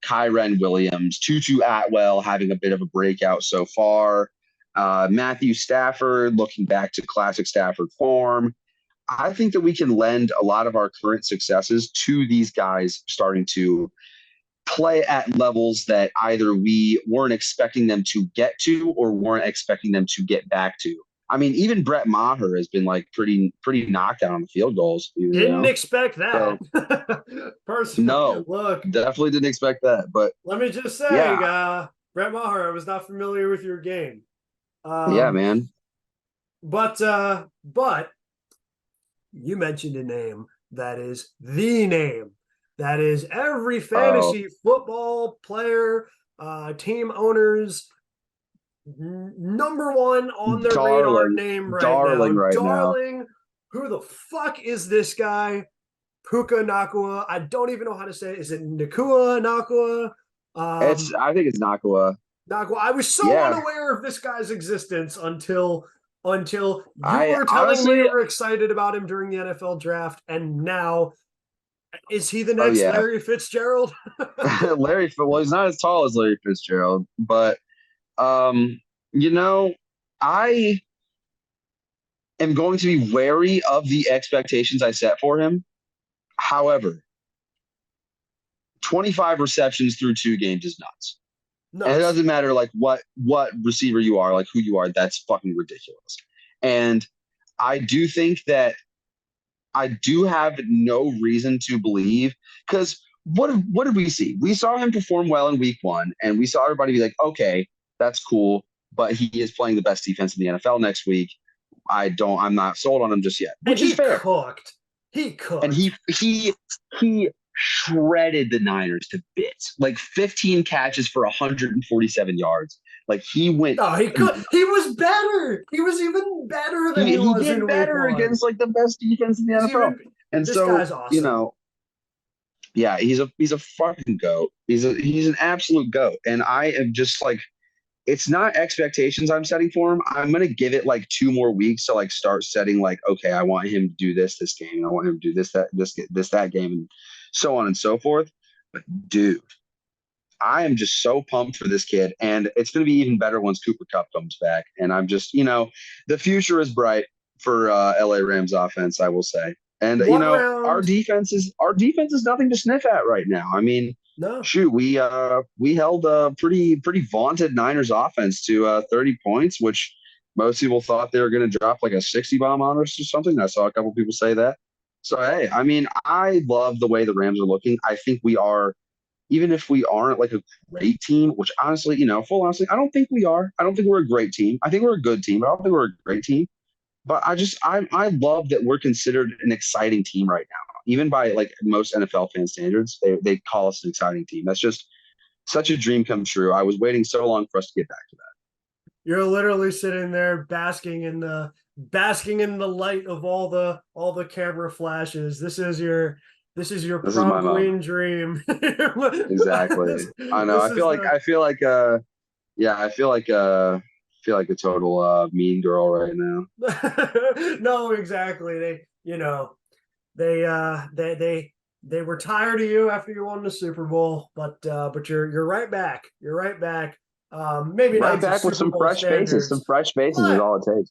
Kyren Williams, Tutu Atwell having a bit of a breakout so far, Matthew Stafford looking back to classic Stafford form. I think that we can lend a lot of our current successes to these guys starting to play at levels that either we weren't expecting them to get to or weren't expecting them to get back to. I mean, even Brett Maher has been like pretty knocked out on the field goals. Didn't expect that. Personally, no, look, definitely didn't expect that. But let me just say, Brett Maher, I was not familiar with your game. Yeah, man. But you mentioned a name that is the name that is every fantasy football player, team owners. Number 1 on their radar name right now. Who the fuck is this guy? Puka Nacua. I don't even know how to say it. Is it Nacua? I think it's Nacua. I was so unaware of this guy's existence until until you I were telling me honestly, you were excited about him during the NFL draft, and now is he the oh next yeah, Larry Fitzgerald? Larry. Well, he's not as tall as Larry Fitzgerald, but um, you know, I am going to be wary of the expectations I set for him. However, 25 receptions through 2 games is nuts. And it Nuts. doesn't matter like what receiver you are, like who you are, that's fucking ridiculous. And I do think that I do have no reason to believe because what did we see? We saw him perform well in week 1, and we saw everybody be like, okay, that's cool, but he is playing the best defense in the NFL next week. I'm not sold on him just yet, And which is he fair. cooked. He And cooked. he shredded the Niners to bits. Like 15 catches for 147 yards. Like he went. No, he could. He was better. He was even better than he He was did in week better 1. against like the best defense in the He's NFL. even. And This so guy's awesome. Yeah, he's a fucking goat. He's an absolute goat. And I am just like, it's not expectations I'm setting for him. I'm gonna give it like 2 more weeks to like start setting like, okay, I want him to do this game, and I want him to do that game, and so on and so forth. But dude, I am just so pumped for this kid, and it's gonna be even better once Cooper Kupp comes back. And I'm just, the future is bright for LA Rams offense, I will say. And What round? our defense is nothing to sniff at right now. I mean, No. shoot, we held a pretty vaunted Niners offense to 30 points, which most people thought they were going to drop like a 60 bomb on us or something. I saw a couple people say that. So hey, I mean, I love the way the Rams are looking. I think we are, even if we aren't like a great team, which honestly, full honestly, I don't think we are. I don't think we're a great team. I think we're a good team, but I don't think we're a great team. But I love that we're considered an exciting team right now. Even by like most NFL fan standards, they call us an exciting team. That's just such a dream come true. I was waiting so long for us to get back to that. You're literally sitting there basking in the light of all the camera flashes. This is your This is prom my queen moment. dream. Exactly. I know. This is I feel like a total mean girl right now. no, exactly. They were tired of you after you won the Super Bowl, but you're right back. You're right back. Maybe Right not to back with Super some Bowl fresh faces. Some standards, fresh faces is but all it takes.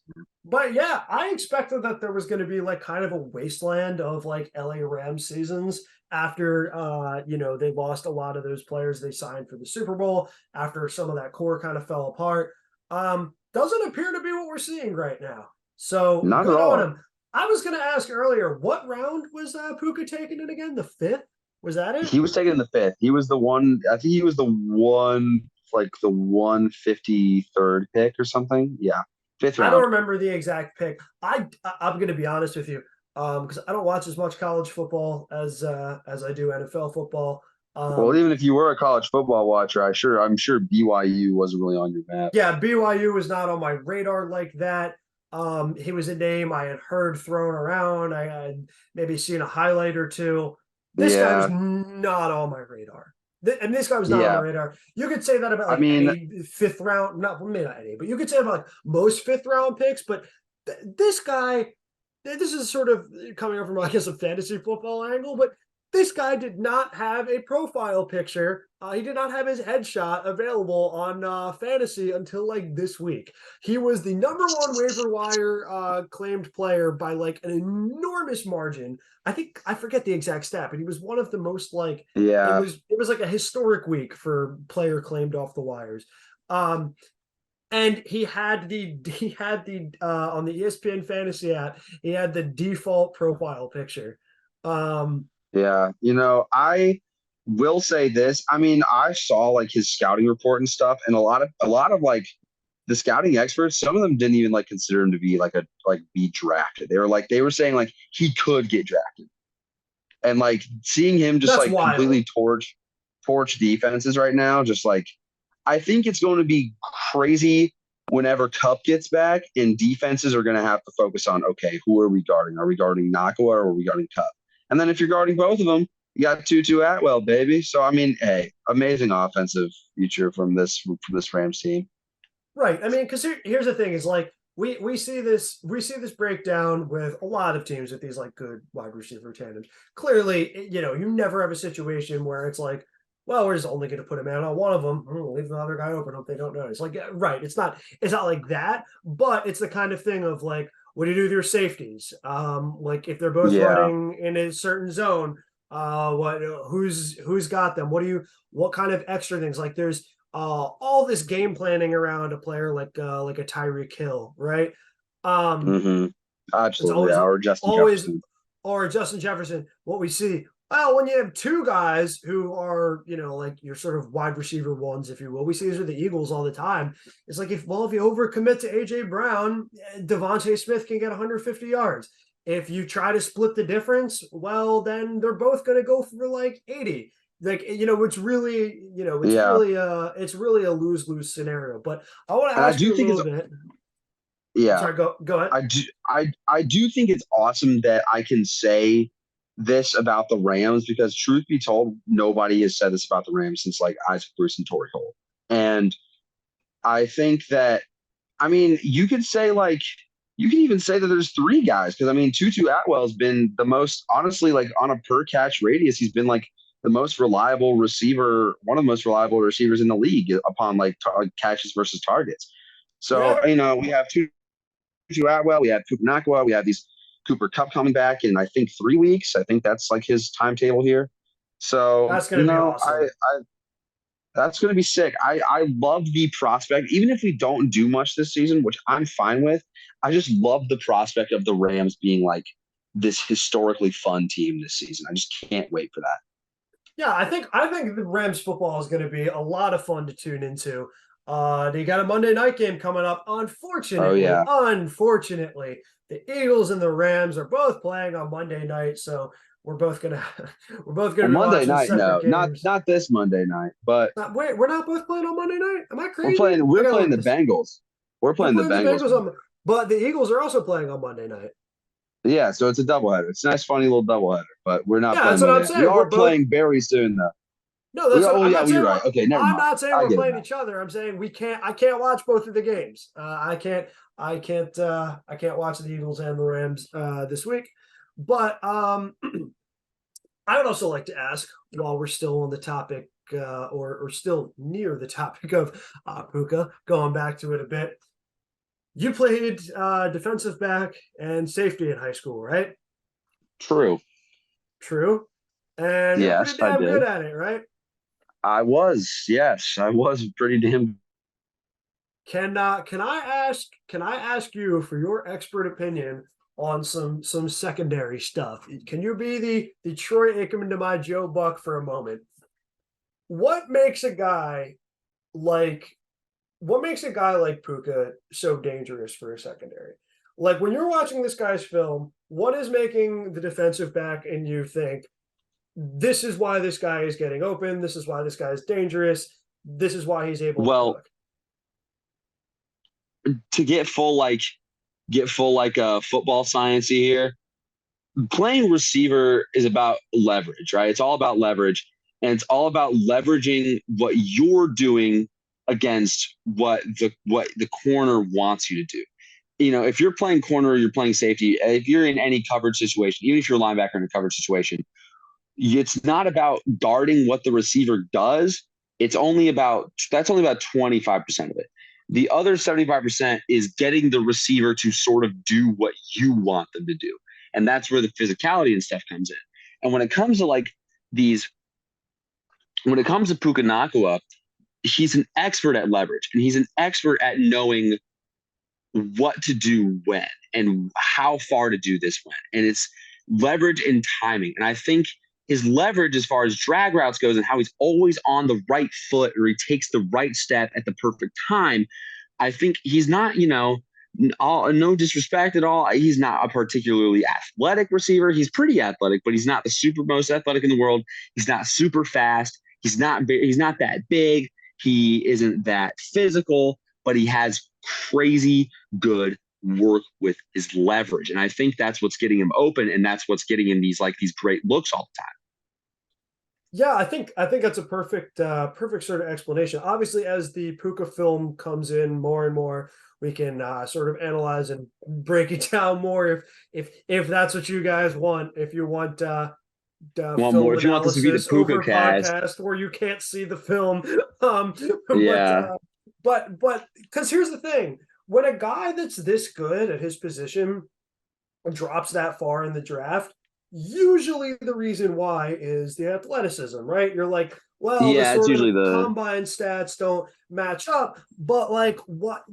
yeah, I expected that there was going to be like kind of a wasteland of like LA Rams seasons after they lost a lot of those players they signed for the Super Bowl, after some of that core kind of fell apart. Doesn't appear to be what we're seeing right now. So Not at good on all. him. I was going to ask earlier, what round was Puka taken in again? The 5th? Was that it? He was taken in the 5th. He was the one. I think he was the 153rd pick or something. Yeah, 5th I don't round. remember the exact pick. I'm going to be honest with you, because I don't watch as much college football as I do NFL football. Well, even if you were a college football watcher, I'm sure BYU wasn't really on your map. Yeah, BYU was not on my radar like that. He was a name I had heard thrown around. I had maybe seen a highlight or two. This guy was not on my radar. And this guy was not on my radar. You could say that about like any 5th round, maybe not any, but you could say about like most 5th round picks. But this guy, this is sort of coming up from, I guess, a fantasy football angle, but this guy did not have a profile picture. He did not have his headshot available on fantasy until like this week. He was the number 1 waiver wire claimed player by like an enormous margin. I forget the exact stat, but he was one of the most like, it was like a historic week for player claimed off the wires. And he had the on the ESPN fantasy app, he had the default profile picture. Yeah, I will say this. I mean, I saw like his scouting report and stuff, and a lot of like the scouting experts, some of them didn't even like consider him to be be drafted. They were saying like he could get drafted. And like seeing him just That's like wild. completely torch defenses right now, just like I think it's going to be crazy whenever Kupp gets back, and defenses are going to have to focus on, okay, who are we guarding? Are we guarding Nacua or are we guarding Kupp? And then if you're guarding both of them, you got Tutu Atwell, baby. So I mean, hey, amazing offensive future from this Rams team. Right. I mean, because here's the thing: is like we see this breakdown with a lot of teams with these like good wide receiver tandems. Clearly, you never have a situation where it's like, well, we're just only going to put a man on one of them. Leave the other guy open. Hope they don't notice. Like, right? It's not like that, but it's the kind of thing of like, what do you do with your safeties? Like if they're both running in a certain zone, who's got them? What kind of extra things? Like there's all this game planning around a player like a Tyreek Hill, right? Absolutely, or Justin Jefferson. Or Justin Jefferson. What we see, well, when you have two guys who are, like your sort of wide receiver ones, if you will, we see these with the Eagles all the time. It's like if you overcommit to AJ Brown, Devontae Smith can get 150 yards. If you try to split the difference, well, then they're both going to go for like 80. Like, it's really, it's really a lose-lose scenario. But I want to ask you a little bit. Yeah. Sorry, go ahead. I do think it's awesome that I can say this about the Rams, because truth be told, nobody has said this about the Rams since like Isaac Bruce and Torrey Holt. And I think that, you could even say that there's three guys, because Tutu Atwell's been the most, honestly, like on a per catch radius, he's been like the most reliable receiver, one of the most reliable receivers in the league upon like catches versus targets. So, we have Tutu Atwell, we have Puka Nacua, we have these Cooper Kupp coming back in, I think, 3 weeks. I think that's like his timetable here. So, that's going to be awesome. That's going to be sick. I love the prospect, even if we don't do much this season, which I'm fine with. I just love the prospect of the Rams being like this historically fun team this season. I just can't wait for that. Yeah, I think the Rams football is going to be a lot of fun to tune into. They got a Monday night game coming up. Unfortunately, the Eagles and the Rams are both playing on Monday night, so we're both gonna be Monday watching night. No, games. not this Monday night. But wait, we're not both playing on Monday night. Am I crazy? We're playing the Bengals. We're playing the Bengals. But the Eagles are also playing on Monday night. Yeah, so it's a doubleheader. It's a nice, funny little doubleheader. But we're not playing. That's what I'm saying. We are playing very soon, though. No, that's you're right. Okay, never mind. I'm not saying we're playing each other. I'm saying I can't watch both of the games. I can't watch the Eagles and the Rams this week. But I would also like to ask, while we're still on the topic, or still near the topic of Puka, going back to it a bit. You played defensive back and safety in high school, right? True. And you're pretty damn good at it, right? I was, yes. I was pretty damn. Can I ask you for your expert opinion on some secondary stuff? Can you be the Troy Aikman to my Joe Buck for a moment? What makes a guy like Puka so dangerous for a secondary? Like when you're watching this guy's film, what is making the defensive back and you think, this is why this guy is getting open, this is why this guy is dangerous, this is why he's able to cook? To get full football sciencey here, playing receiver is about leverage, right? It's all about leverage, and it's all about leveraging what you're doing against what the corner wants you to do. If you're playing corner or you're playing safety, if you're in any coverage situation, even if you're a linebacker in a coverage situation, it's not about guarding what the receiver does. That's only about 25% of it. The other 75% is getting the receiver to sort of do what you want them to do. And that's where the physicality and stuff comes in. And when it comes to Puka Nacua, he's an expert at leverage, and he's an expert at knowing what to do when and how far to do this when. And it's leverage and timing. And I think his leverage as far as drag routes goes and how he's always on the right foot, or he takes the right step at the perfect time. I think he's not, no disrespect at all, he's not a particularly athletic receiver. He's pretty athletic, but he's not the super most athletic in the world. He's not super fast. He's not that big. He isn't that physical, but he has crazy good work with his leverage. And I think that's what's getting him open, and that's what's getting him these great looks all the time. Yeah, I think that's a perfect sort of explanation. Obviously, as the Puka film comes in more and more, we can sort of analyze and break it down more if that's what you guys want. If you want One more. film If you want this to be the analysis Puka over cast, podcast where you can't see the film, um, but yeah, uh, but because here's the thing: when a guy that's this good at his position drops that far in the draft, usually the reason why is the athleticism, right? You're like, well, the yeah, it's sort of usually the combine stats don't match up, but like what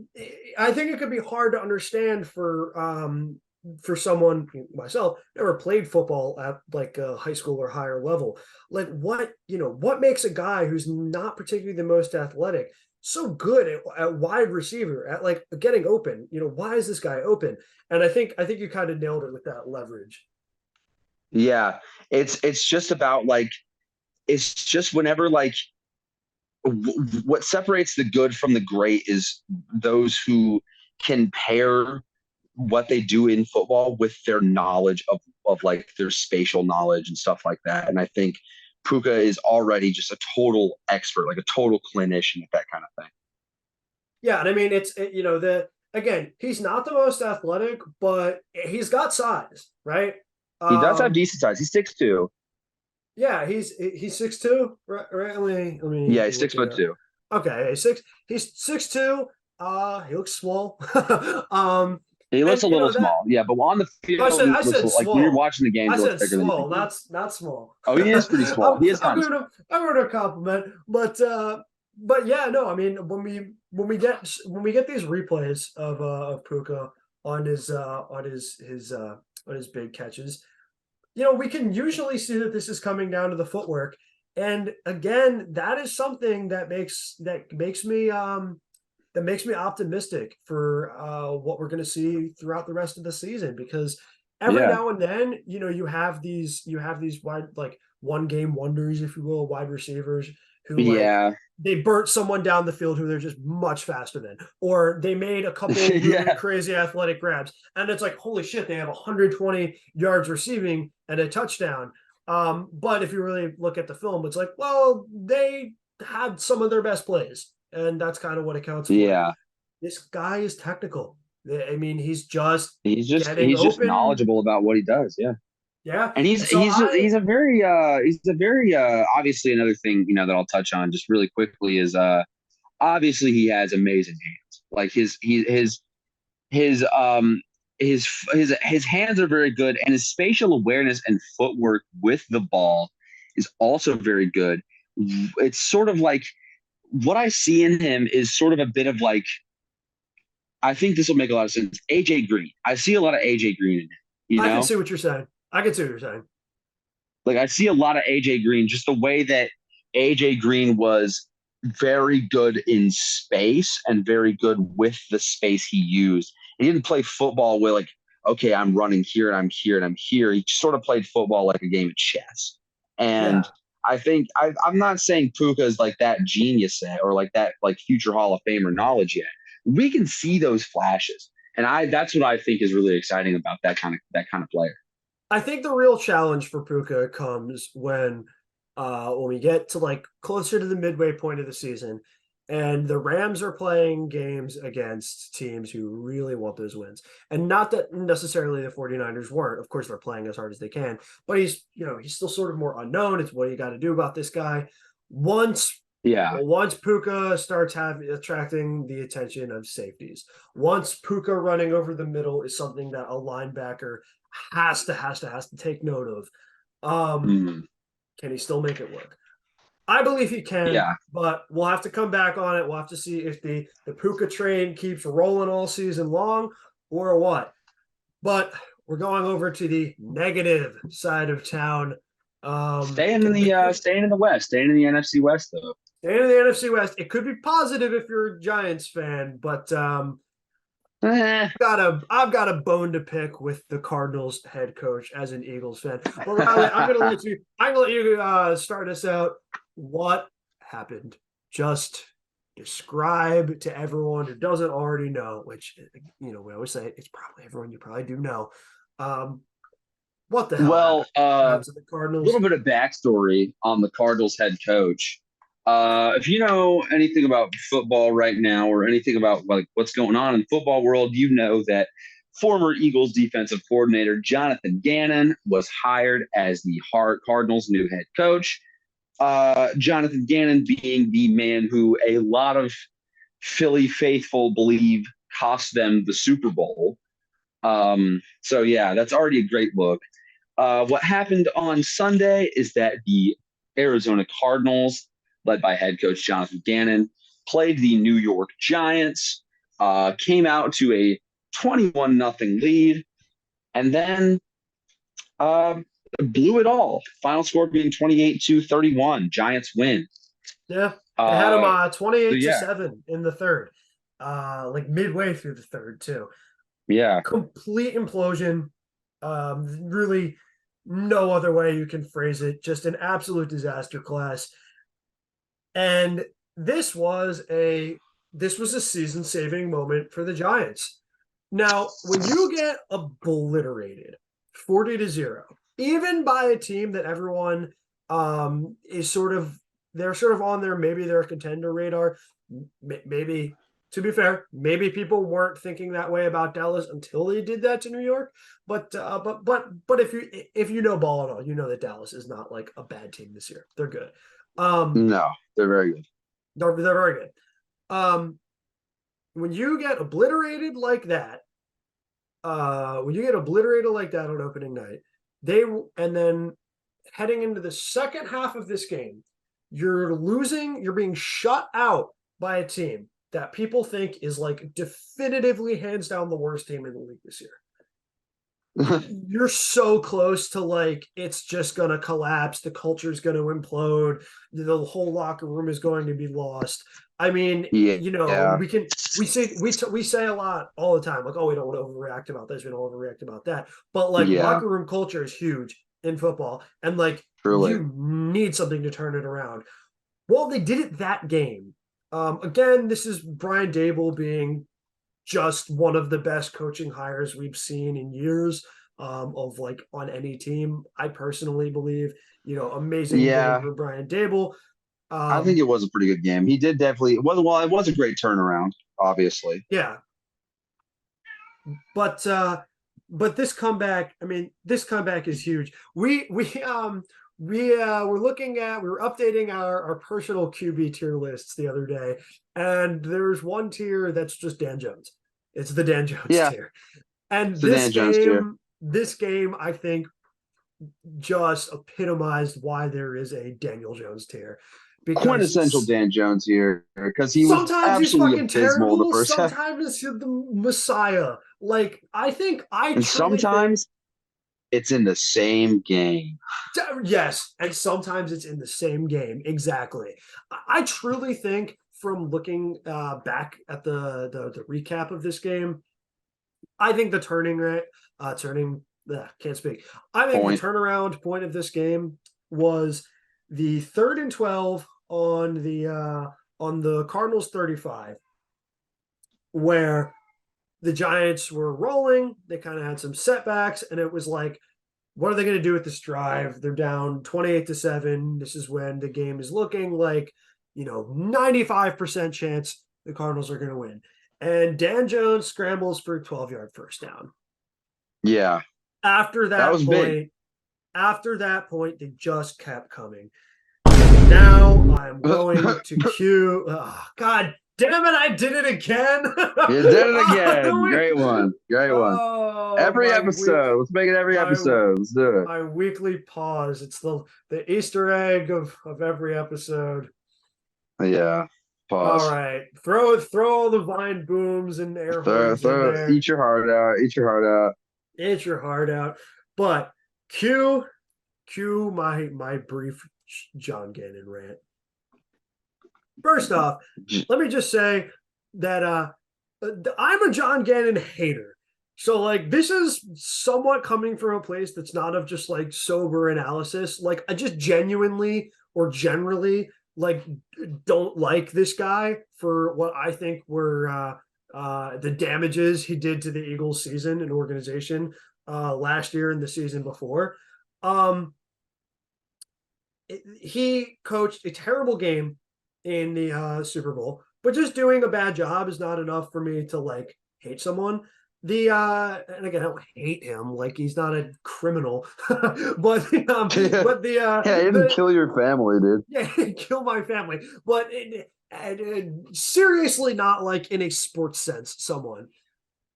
I think it could be hard to understand for someone myself never played football at like a high school or higher level, like what makes a guy who's not particularly the most athletic so good at wide receiver at like getting open. Why is this guy open? And I think you kind of nailed it with that leverage. yeah. It's just about like it's just whenever like what separates the good from the great is those who can pair what they do in football with their knowledge of like their spatial knowledge and stuff like that. And I think Puka is already just a total expert, like a total clinician at that kind of thing. Yeah, and I mean the again, he's not the most athletic, but he's got size, right? He does have Um, decent size. He's 6'2". yeah, he's 6'2", right? Right. Let me Yeah, he's six look it foot up. two. Okay, he's 6'2". He looks small. He looks And a little small. Yeah, but on the I field, said he I looks said like when you're small. watching the games, I he looks said bigger than you think small, he is. not small. Oh, he is pretty small. He is I'm kind of giving small. him a compliment, but yeah, no, I mean when we get these replays of Puka on his big catches, we can usually see that this is coming down to the footwork. And again, that is something that makes me optimistic for what we're going to see throughout the rest of the season, because every Yeah. now and then you have these wide, like, one game wonders, if you will, wide receivers who, like, Yeah. they burnt someone down the field who they're just much faster than, or they made a couple really Yeah. crazy athletic grabs, and it's like, holy shit, they have 120 yards receiving and a touchdown. But if you really look at the film, it's like, well, they had some of their best plays, and that's kind of what it counts for. Yeah. This guy is technical. I mean, he's just getting He's just open. knowledgeable about what he does. Yeah. Yeah. And And so he's a very obviously another thing, that I'll touch on just really quickly is obviously he has amazing hands. Like his his hands are very good, and his spatial awareness and footwork with the ball is also very good. It's sort of like what I see in him is sort of a bit of like, I think this will make a lot of sense. AJ Green. I see a lot of AJ Green in him, you I can know? see what you're saying. I can see what you're saying. Like I see a lot of AJ Green, just the way that AJ Green was very good in space and very good with the space he used. He didn't play football with like, okay, I'm running here and I'm here and I'm here. He sort of played football like a game of chess. And Yeah. I think I'm not saying Puka is like that genius set or like that like future Hall of Famer knowledge yet. We can see those flashes. And that's what I think is really exciting about that kind of player. I think the real challenge for Puka comes when we get to, like, closer to the midway point of the season, and the Rams are playing games against teams who really want those wins. And not that necessarily the 49ers weren't. Of course, they're playing as hard as they can, but he's still sort of more unknown. It's what you got to do about this guy. Once Yeah. once Puka starts attracting the attention of safeties, once Puka running over the middle is something that a linebacker has to take note of. Mhm. Can he still make it work? I believe he can, Yeah. but we'll have to come back on it. We'll have to see if the Puka train keeps rolling all season long or what. But we're going over to the negative side of town. Staying in the West, staying in the NFC West though. Staying in the NFC West, it could be positive if you're a Giants fan, but Eh, I've got a bone to pick with the Cardinals head coach as an Eagles fan. But Riley, I'm gonna let you start us out. What happened? Just describe to everyone who doesn't already know, which we always say it's probably everyone you probably do know. Um, What the hell Well, happened to the a Cardinals? little bit of backstory on the Cardinals head coach. If you know anything about football right now or anything about like what's going on in the football world, you know that former Eagles defensive coordinator Jonathan Gannon was hired as the Cardinals' new head coach. Jonathan Gannon being the man who a lot of Philly faithful believe cost them the Super Bowl. So yeah, that's already a great look. What happened on Sunday is that the Arizona Cardinals, led by head coach Jonathan Gannon, played the New York Giants, came out to a 21-0 lead, and then uh, blew it all. Final score being 28-31. Giants win. Yeah, they had them So 28 to yeah, 7 in the third, like midway through the third too. yeah. Complete implosion. Really, no other way you can phrase it. Just an absolute disaster class. And this was a season-saving moment for the Giants. Now, when you get obliterated 40-0, even by a team that everyone is sort of on there, maybe they're a contender radar. Maybe, to be fair, maybe people weren't thinking that way about Dallas until they did that to New York. But if you know ball at all, you know that Dallas is not like a bad team this year. They're good. No, they're very good. They're very good. When you get obliterated like that, on opening night, and then heading into the second half of this game, you're being shut out by a team that people think is like definitively hands down the worst team in the league this year. You're so close to like it's just gonna collapse, the culture's gonna implode, the whole locker room is going to be lost. I mean, Yeah. we say a lot all the time, like, oh, we don't want to overreact about this, we don't overreact about that. But like Yeah. locker room culture is huge in football, and like Truly. you need something to turn it around. Well, they did it that game. Again, this is Brian Dable being just one of the best coaching hires we've seen in years, of like on any team. I personally believe, amazing Yeah. game for Brian Dable. I think it was a pretty good game. He did definitely. It was a great turnaround, obviously. Yeah. But this comeback, this comeback is huge. We were updating our personal QB tier lists the other day, and there's one tier that's just Dan Jones. It's the Dan Jones tier. And this game, I think, just epitomized why there is a Daniel Jones tier. Because quintessential Dan Jones here, because he was sometimes he's absolutely fucking abysmal terrible. the first half. Sometimes he's the Messiah. Like And sometimes it's in the same game. Yes, and sometimes it's in the same game. Exactly. I truly think, from looking back at the recap of this game, I think the the turnaround point of this game was the 3rd and 12 on the Cardinals 35, where the Giants were rolling. They kind of had some setbacks, and it was like, what are they going to do with this drive? They're down 28-7. This is when the game is looking like, 95% chance the Cardinals are going to win. And Dan Jones scrambles for a 12-yard first down. Yeah. After that was point, they just kept coming. Now I'm going to cue. Oh, God damn it! I did it again. You did it again. Great one. Every episode. Let's make it every episode. Let's do it. My weekly pause. It's the Easter egg of every episode. Yeah. Pause. All right. Throw all the vine booms and air horns in there. Eat your heart out. Eat your heart out. But cue my brief John Gannon rant. First off, let me just say that I'm a John Gannon hater. So like, this is somewhat coming from a place that's not of just like sober analysis. Like, I just genuinely or generally like don't like this guy for what I think were the damages he did to the Eagles season and organization. last year and the season before. He coached a terrible game in the Super Bowl, but just doing a bad job is not enough for me to like hate someone. And again, I don't hate him, like he's not a criminal, but Yeah, he didn't kill your family, dude. yeah, kill my family, but seriously, not like in a sports sense. Someone,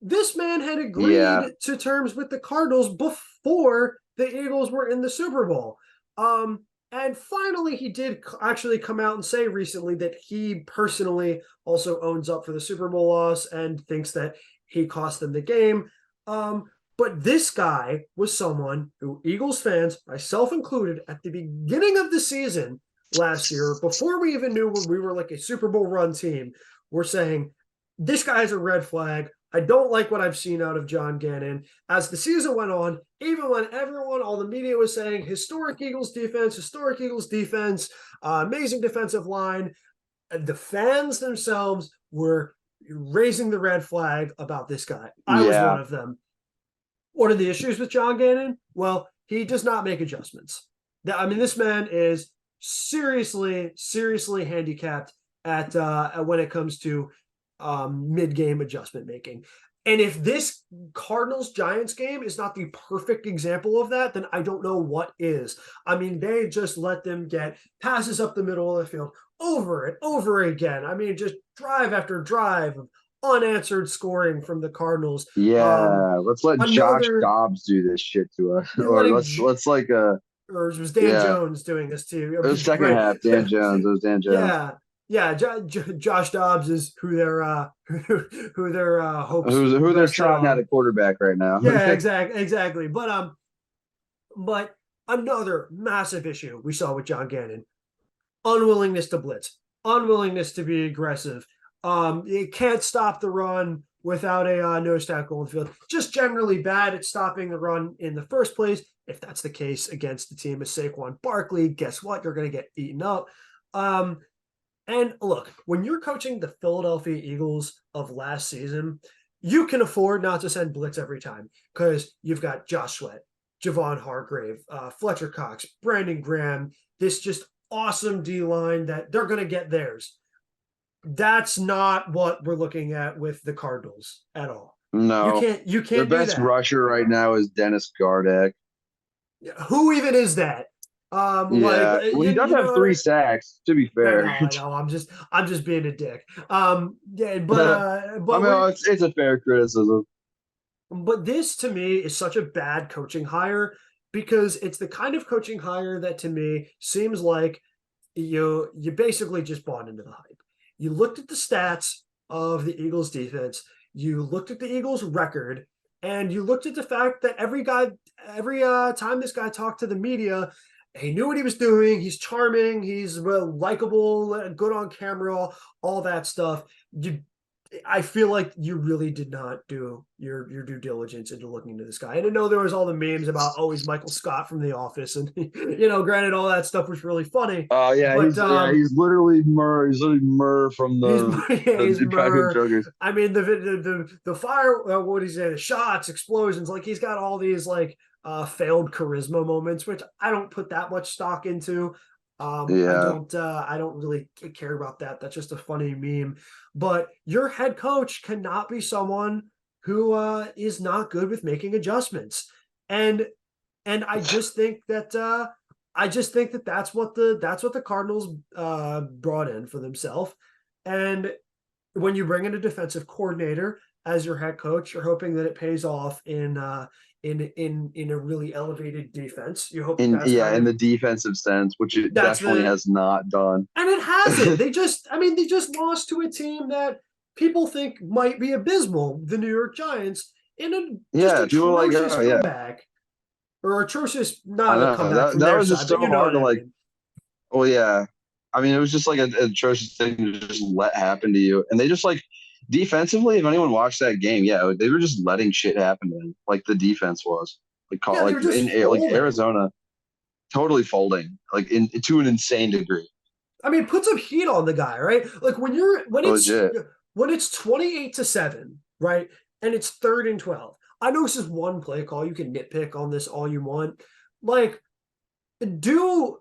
this man had agreed to terms with the Cardinals before the Eagles were in the Super Bowl. And finally, he did actually come out and say recently that he personally also owns up for the Super Bowl loss and thinks that he cost them the game. But this guy was someone who Eagles fans, myself included, at the beginning of the season last year, before we even knew we were like a Super Bowl run team, were saying, this guy's a red flag. I don't like what I've seen out of John Gannon. As the season went on, even when all the media was saying historic Eagles defense, amazing defensive line, the fans themselves were raising the red flag about this guy. I was one of them. What are the issues with John Gannon? Well, he does not make adjustments. I mean, this man is seriously handicapped at when it comes to mid-game adjustment making. And if this Cardinals-Giants game is not the perfect example of that, then I don't know what is. I mean, they just let them get passes up the middle of the field over and over again. I mean, just drive after drive of unanswered scoring from the Cardinals. Yeah, let's let Josh Dobbs do this shit to us. Or let's like or it was Dan Jones doing this too. It was second half, Dan Jones. It was Dan Jones. Yeah, Josh Dobbs is who they're hopes who they're trotting at a quarterback right now. Yeah, exactly. But another massive issue we saw with John Gannon: unwillingness to blitz, unwillingness to be aggressive. You can't stop the run without a nose tackle in the field. Just generally bad at stopping the run in the first place. If that's the case against the team of Saquon Barkley, guess what? You're going to get eaten up. And look, when you're coaching the Philadelphia Eagles of last season, you can afford not to send blitz every time because you've got Josh Sweat, Javon Hargrave, Fletcher Cox, Brandon Graham, this just awesome D-line that they're going to get theirs. That's not what we're looking at with the Cardinals at all. No. You can't Their do best that. rusher right now is Dennis Gardeck. Who even is that? He does have 3 sacks, to be fair. I know. I'm just being a dick. But I mean, it's a fair criticism. But this to me is such a bad coaching hire because it's the kind of coaching hire that to me seems like you basically just bought into the hype. You looked at the stats of the Eagles defense, you looked at the Eagles record, and you looked at the fact that every time this guy talked to the media, he knew what he was doing. He's charming. He's likable, good on camera, all that stuff. I feel like you really did not do your due diligence into looking into this guy. And I know there was all the memes about, he's Michael Scott from The Office. And, granted, all that stuff was really funny. Oh, yeah. But, he's literally Murr. He's literally Murr from he's Packers Jokers. I mean, the fire, what did he say? The shots, explosions. Like, he's got all these, failed charisma moments, which I don't put that much stock into. I don't really care about that. That's just a funny meme. But your head coach cannot be someone who is not good with making adjustments. And I just think that that's what the Cardinals brought in for themselves. And when you bring in a defensive coordinator as your head coach, you're hoping that it pays off in a really elevated defense. You hope in the defensive sense, which it definitely has not done. And it hasn't. They just lost to a team that people think might be abysmal, the New York Giants, in atrocious comeback. Or atrocious, not a comeback from their was just side, so hard to well, yeah. I mean, it was just like an atrocious thing to just let happen to you. And they just defensively, if anyone watched that game, they were just letting shit happen to them, like the defense was. Arizona, totally folding, to an insane degree. I mean, put some heat on the guy, right? Like when it's 28-7, right, and it's 3rd and 12. I know this is one play call. You can nitpick on this all you want. Like, do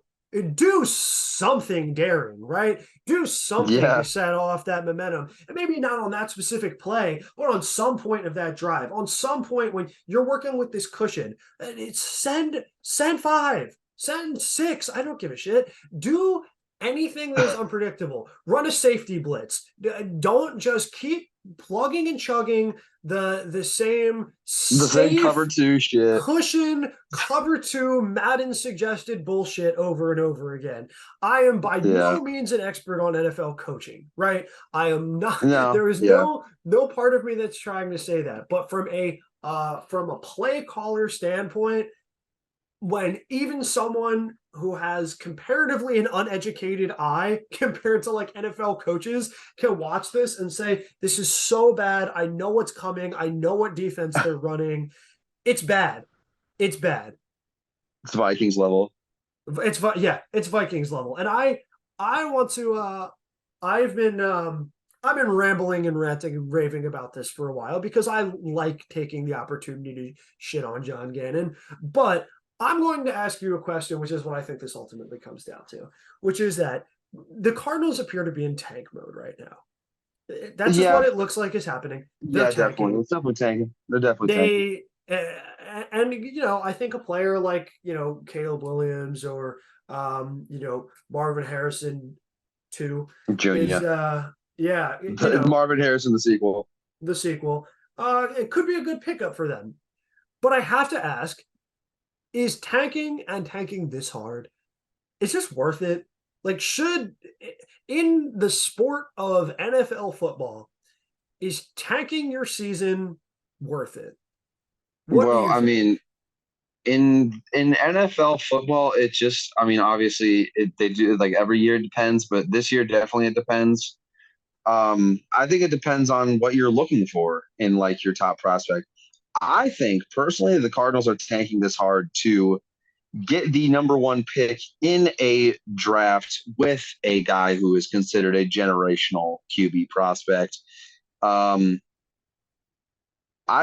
something daring, right? Do something Yeah. to set off that momentum. And maybe not on that specific play, but on some point of that drive, on some point when you're working with this cushion, it's send 5, send 6. I don't give a shit. Do anything that is unpredictable. Run a safety blitz. Don't just keep plugging and chugging the same The same safe cover 2 shit. cushion cover 2 Madden suggested bullshit over and over again. I am by no means an expert on NFL coaching, right? I am not. No, there is no part of me that's trying to say that. But from a play caller standpoint, when even someone who has comparatively an uneducated eye compared to like NFL coaches can watch this and say, this is so bad. I know what's coming. I know what defense they're running. It's bad. It's bad. It's Vikings level. It's Vikings level. And I want to I've been rambling and ranting and raving about this for a while because I like taking the opportunity to shit on John Gannon. But I'm going to ask you a question, which is what I think this ultimately comes down to, which is that the Cardinals appear to be in tank mode right now. That's just what it looks like is happening. They're tanking. Definitely. It's definitely tanking. They're definitely tanking. And I think a player like Caleb Williams or Marvin Harrison too Junior. is Marvin Harrison the sequel. It could be a good pickup for them. But I have to ask, is tanking this hard, is this worth it? Like, should, in the sport of NFL football, is tanking your season worth it? I mean, in NFL football, it just, I mean, obviously they do like every year it depends, but this year definitely it depends. I think it depends on what you're looking for in like your top prospect. I think personally the Cardinals are tanking this hard to get the number 1 pick in a draft with a guy who is considered a generational QB prospect. I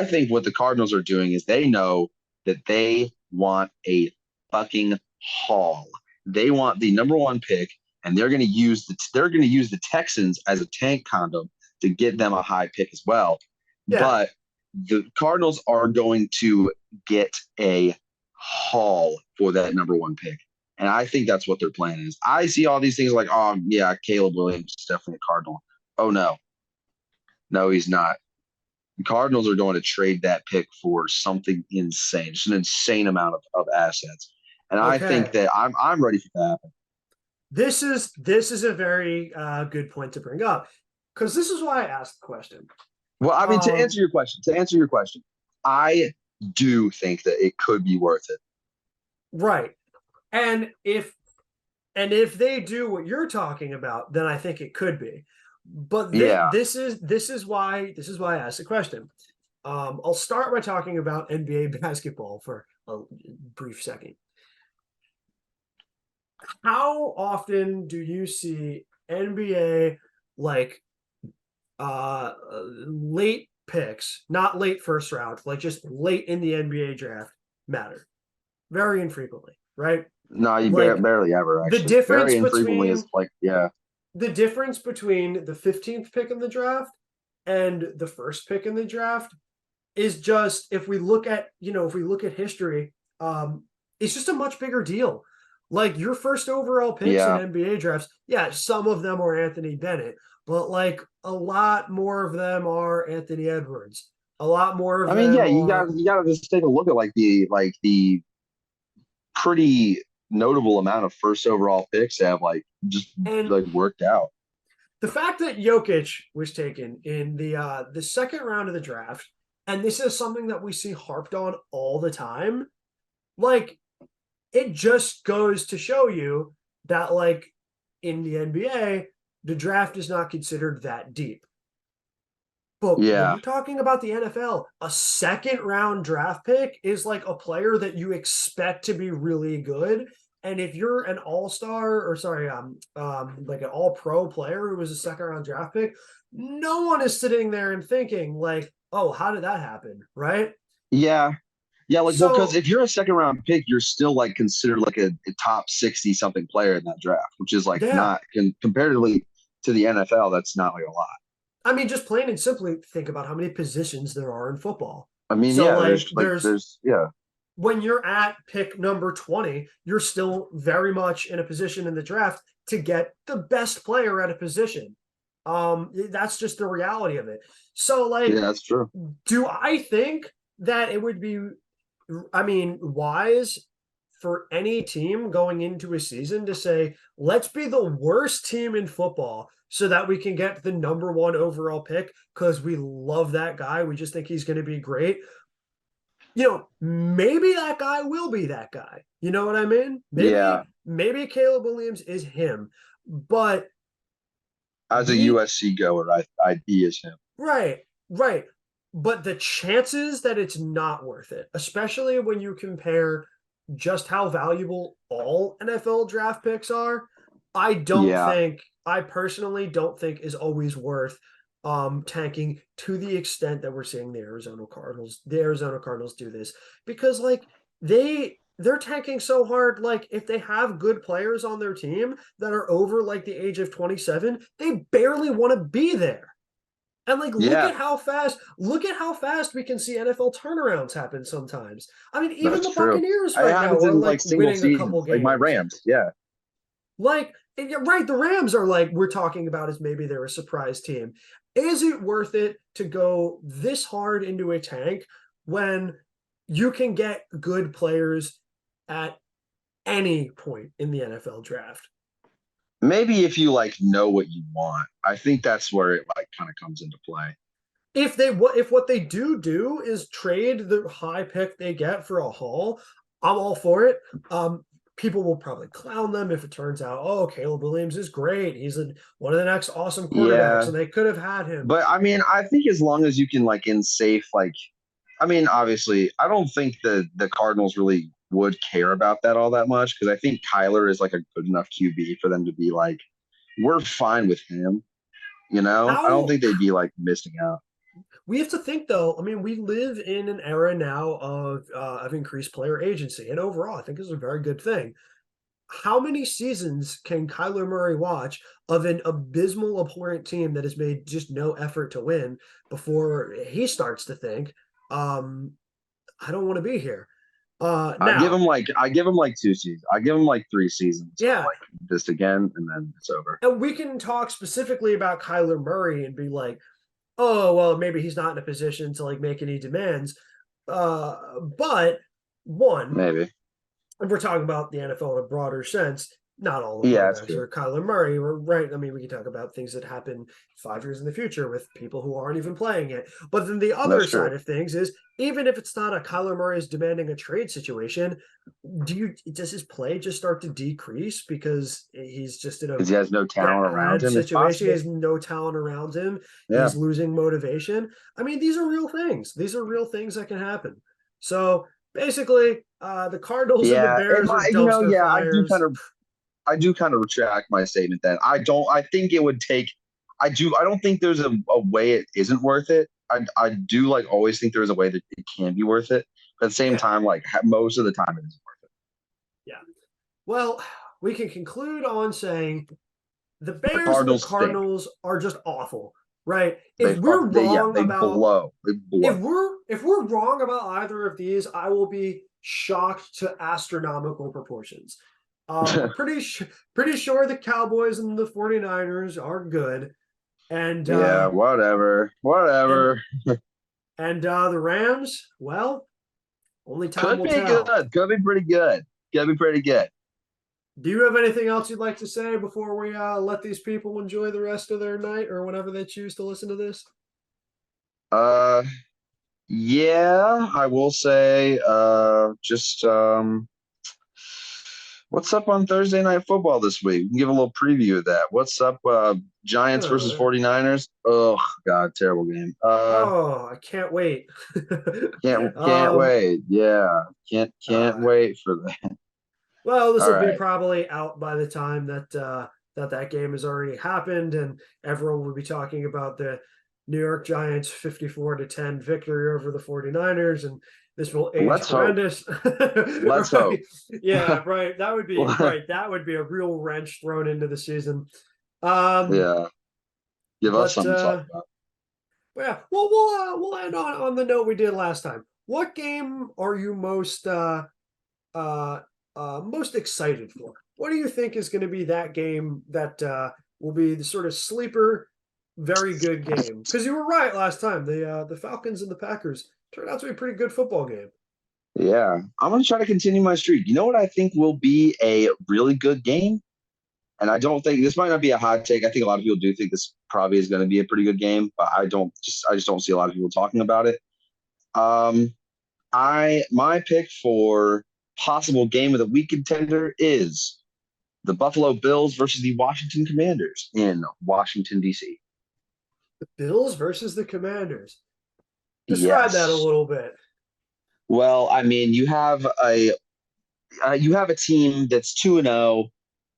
think what the Cardinals are doing is they know that they want a fucking haul. They want the number 1 pick, and they're going to use the Texans as a tank condom to get them a high pick as well. Yeah. But the Cardinals are going to get a haul for that number 1 pick. And I think that's what their plan is. I see all these things like, oh, yeah, Caleb Williams is definitely a Cardinal. Oh, no. No, he's not. The Cardinals are going to trade that pick for something insane, just an insane amount of assets. And I think that I'm ready for that to happen. This is a very good point to bring up, because this is why I asked the question. Well, I mean, to answer your question, I do think that it could be worth it. Right. And if they do what you're talking about, then I think it could be. But this is why I asked the question. I'll start by talking about NBA basketball for a brief second. How often do you see NBA like late picks, not late first round, like just late in the NBA draft matter? Very infrequently, right? No, you barely ever actually. The difference very infrequently is like, the difference between the 15th pick in the draft and the first pick in the draft is just, if we look at history, it's just a much bigger deal. Like, your first overall picks in NBA drafts, some of them are Anthony Bennett, but like a lot more of them are Anthony Edwards. A lot more of them. You gotta just take a look at the pretty notable amount of first overall picks that have worked out. The fact that Jokic was taken in the second round of the draft, and this is something that we see harped on all the time, like, it just goes to show you that, like, in the NBA, the draft is not considered that deep. But when you're talking about the NFL, a second round draft pick is like a player that you expect to be really good. And if you're an all-star like an all-pro player who was a second round draft pick, no one is sitting there and thinking like, oh, how did that happen? Right? Yeah. Yeah, like well, because So if you're a second round pick, you're still like considered like a top 60 something player in that draft, which is like yeah, not comparatively to the NFL, that's not like a lot. I mean, just plain and simply think about how many positions there are in football. I mean, So yeah, like there's there's yeah. when you're at pick number 20, you're still very much in a position in the draft to get the best player at a position. That's just the reality of it. So Yeah, like, that's true. do I think that it would be, I mean, wise for any team going into a season to say, let's be the worst team in football so that we can get the number one overall pick because we love that guy. We just think he's going to be great. Maybe that guy will be that guy. You know what I mean? Yeah. Maybe Caleb Williams is him, but As a we USC goer, I he is him. right, right. But the chances that it's not worth it, especially when you compare just how valuable all NFL draft picks are, Yeah. I personally don't think is always worth tanking to the extent that we're seeing the Arizona Cardinals do this because like they're tanking so hard. Like if they have good players on their team that are over like the age of 27, they barely want to be there. And like Yeah, look at how fast we can see NFL turnarounds happen sometimes. I mean, even that's the true. Buccaneers It right now happens are in like like single winning a couple seasons, like my games. Rams. Yeah. Like, you're right, the Rams are like we're talking about as maybe they're a surprise team. Is it worth it to go this hard into a tank when you can get good players at any point in the NFL draft? Maybe if you like know what you want, I think that's where it like kind of comes into play. If what they do is trade the high pick they get for a haul, I'm all for it. People will probably clown them if it turns out, oh, Caleb Williams is great. He's one of the next awesome quarterbacks, Yeah. and they could have had him. But I mean, I think as long as you can like in safe, like I mean, obviously, I don't think the Cardinals really would care about that all that much because I think Kyler is like a good enough QB for them to be like, we're fine with him. You know, I don't How think they'd be like missing out. we have to think though. I mean, we live in an era now of increased player agency, and overall, I think this is a very good thing. How many seasons can Kyler Murray watch of an abysmal, abhorrent team that has made just no effort to win before he starts to think, um, I don't want to be here? Now, I give him like 2 seasons. I give him like 3 seasons of yeah, like this again, and then it's over. and we can talk specifically about Kyler Murray and be like, oh, well, maybe he's not in a position to like make any demands. But one, Maybe. if we're talking about the NFL in a broader sense, not all the Yeah, that's quarterbacks true. are Kyler Murray, right? I mean, we can talk about things that happen 5 years in the future with people who aren't even playing it. But then the other That's side true. of things is even if it's not a Kyler Murray is demanding a trade situation, does his play just start to decrease because he's just in a Because he has no talent around bad him, it's situation? He possible. has no talent around him. Yeah. He's losing motivation. I mean, these are real things. These are real things that can happen. So basically, the Cardinals and the Yeah. It Bears are might, you know, dumpster yeah, fires. I do kind of retract my statement then. I think it would take I don't think there's a way it isn't worth it. I do like always think there's a way that it can be worth it. But at the same Yeah, time, like most of the time it isn't worth yeah. Well, we can conclude on saying the it. The Bears and the Cardinals stink. Cardinals are just awful, right? They fuck they yeah, they blow. They blow. If we're wrong about either of these, I will be shocked to astronomical proportions. I'm pretty sure the Cowboys and the 49ers are good. And Yeah, whatever. and Whatever. the Rams, well, only time Could will be tell. good. Could be pretty good. Could be pretty good. Do you have anything else you'd like to say before we let these people enjoy the rest of their night or whenever they choose to listen to this? Uh yeah, I will say just what's up on Thursday night football this week? We can give a little preview of that. What's up Giants versus Uh, 49ers? Oh God, terrible game. oh, I can't wait. Can't um, wait. Yeah. Can't uh, wait for that. well, this All will be right. probably out by the time that that game has already happened, and everyone will be talking about New York Giants 54-10 victory over the 49ers, and this will age Let's hope. horrendous. Let's hope. Yeah, right. That would be Well, right. That would be a real wrench thrown into the season. yeah. Give us But something to talk about. yeah, we'll end on the note we did last time. What game are you most excited for? What do you think is going to be that game that will be the sort of sleeper, very good game? Because you were right last time. The Falcons and the Packers turned out to be a pretty good football game. Yeah. I'm going to try to continue my streak. You know what I think will be a really good game? And I don't think this might not be a hot take. I think a lot of people do think this probably is going to be a pretty good game, but I just don't see a lot of people talking about it. My pick for possible game of the week contender is the Buffalo Bills versus the Washington Commanders in Washington, D.C. The Bills versus the Commanders. Describe that a Yes. little bit. Well, I mean, you have a team that's 2-0,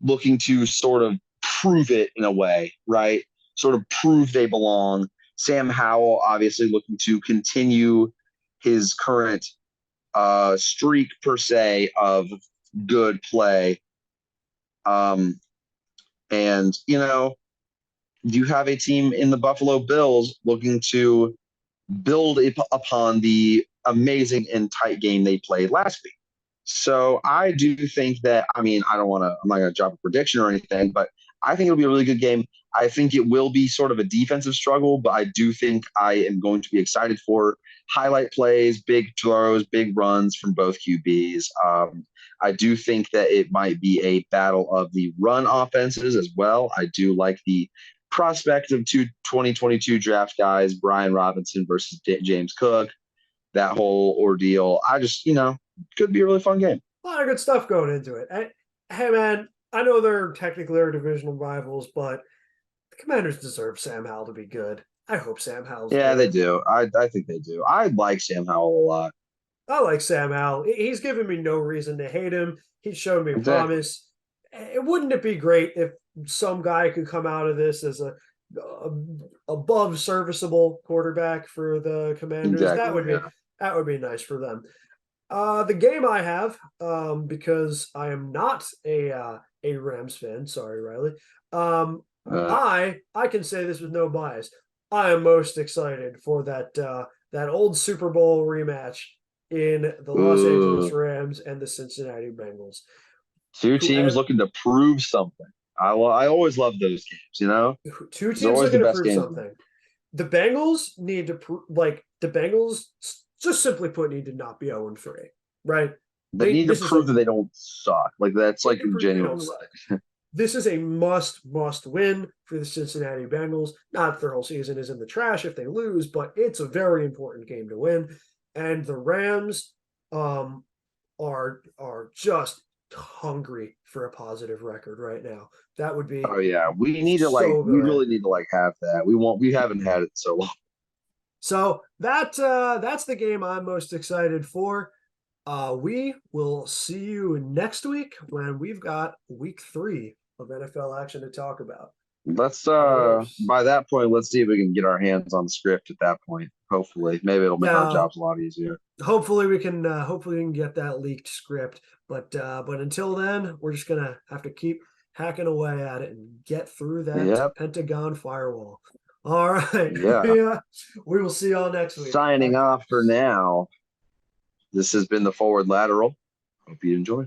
looking to sort of prove it in a way, right? Sort of prove they belong. Sam Howell obviously looking to continue his current streak per se of good play. And you have a team in the Buffalo Bills looking to build upon the amazing and tight game they played last week. So I do think that, I'm not going to drop a prediction or anything, but I think it'll be a really good game. I think it will be sort of a defensive struggle, but I do think I am going to be excited for highlight plays, big throws, big runs from both QBs. I do think that it might be a battle of the run offenses as well. I do like the prospect of two 2022 draft guys, Brian Robinson versus James Cook, that whole ordeal. I just, could be a really fun game. A lot of good stuff going into it. Hey, man, I know they're technically our divisional rivals, but the Commanders deserve Sam Howell to be good. I hope Sam Howell's Yeah, good. they do. I think they do. I like Sam Howell a lot. I like Sam Howell. He's given me no reason to hate him. He's shown me Exactly. promise. Wouldn't it be great if some guy could come out of this as a above serviceable quarterback for the Commanders? Exactly. That would be nice for them. The game I have, because I am not a Rams fan. Sorry, Riley. I can say this with no bias. I am most excited for that old Super Bowl rematch in the Los Angeles Rams and the Cincinnati Bengals. Two teams looking to prove something. I always love those games. Two teams looking to prove something. The Bengals need to the Bengals, just simply put, need to not be 0-3, right? They need to prove that they don't suck. Like, that's like genuine. This is a must win for the Cincinnati Bengals. Not that their whole season is in the trash if they lose, but it's a very important game to win. And the Rams are just hungry for a positive record right now. That would be we need to we really need to have that. We haven't had it so long. So that's the game I'm most excited for. We will see you next week when we've got week 3 of NFL action to talk about. Let's by that point, let's see if we can get our hands on the script at that point. Hopefully, maybe it'll make our jobs a lot easier. Hopefully we can get that leaked script. But until then, we're just gonna have to keep hacking away at it and get through that Pentagon firewall. All right. Yeah. We will see y'all next week. Signing off for now. This has been the Forward Lateral. Hope you enjoy.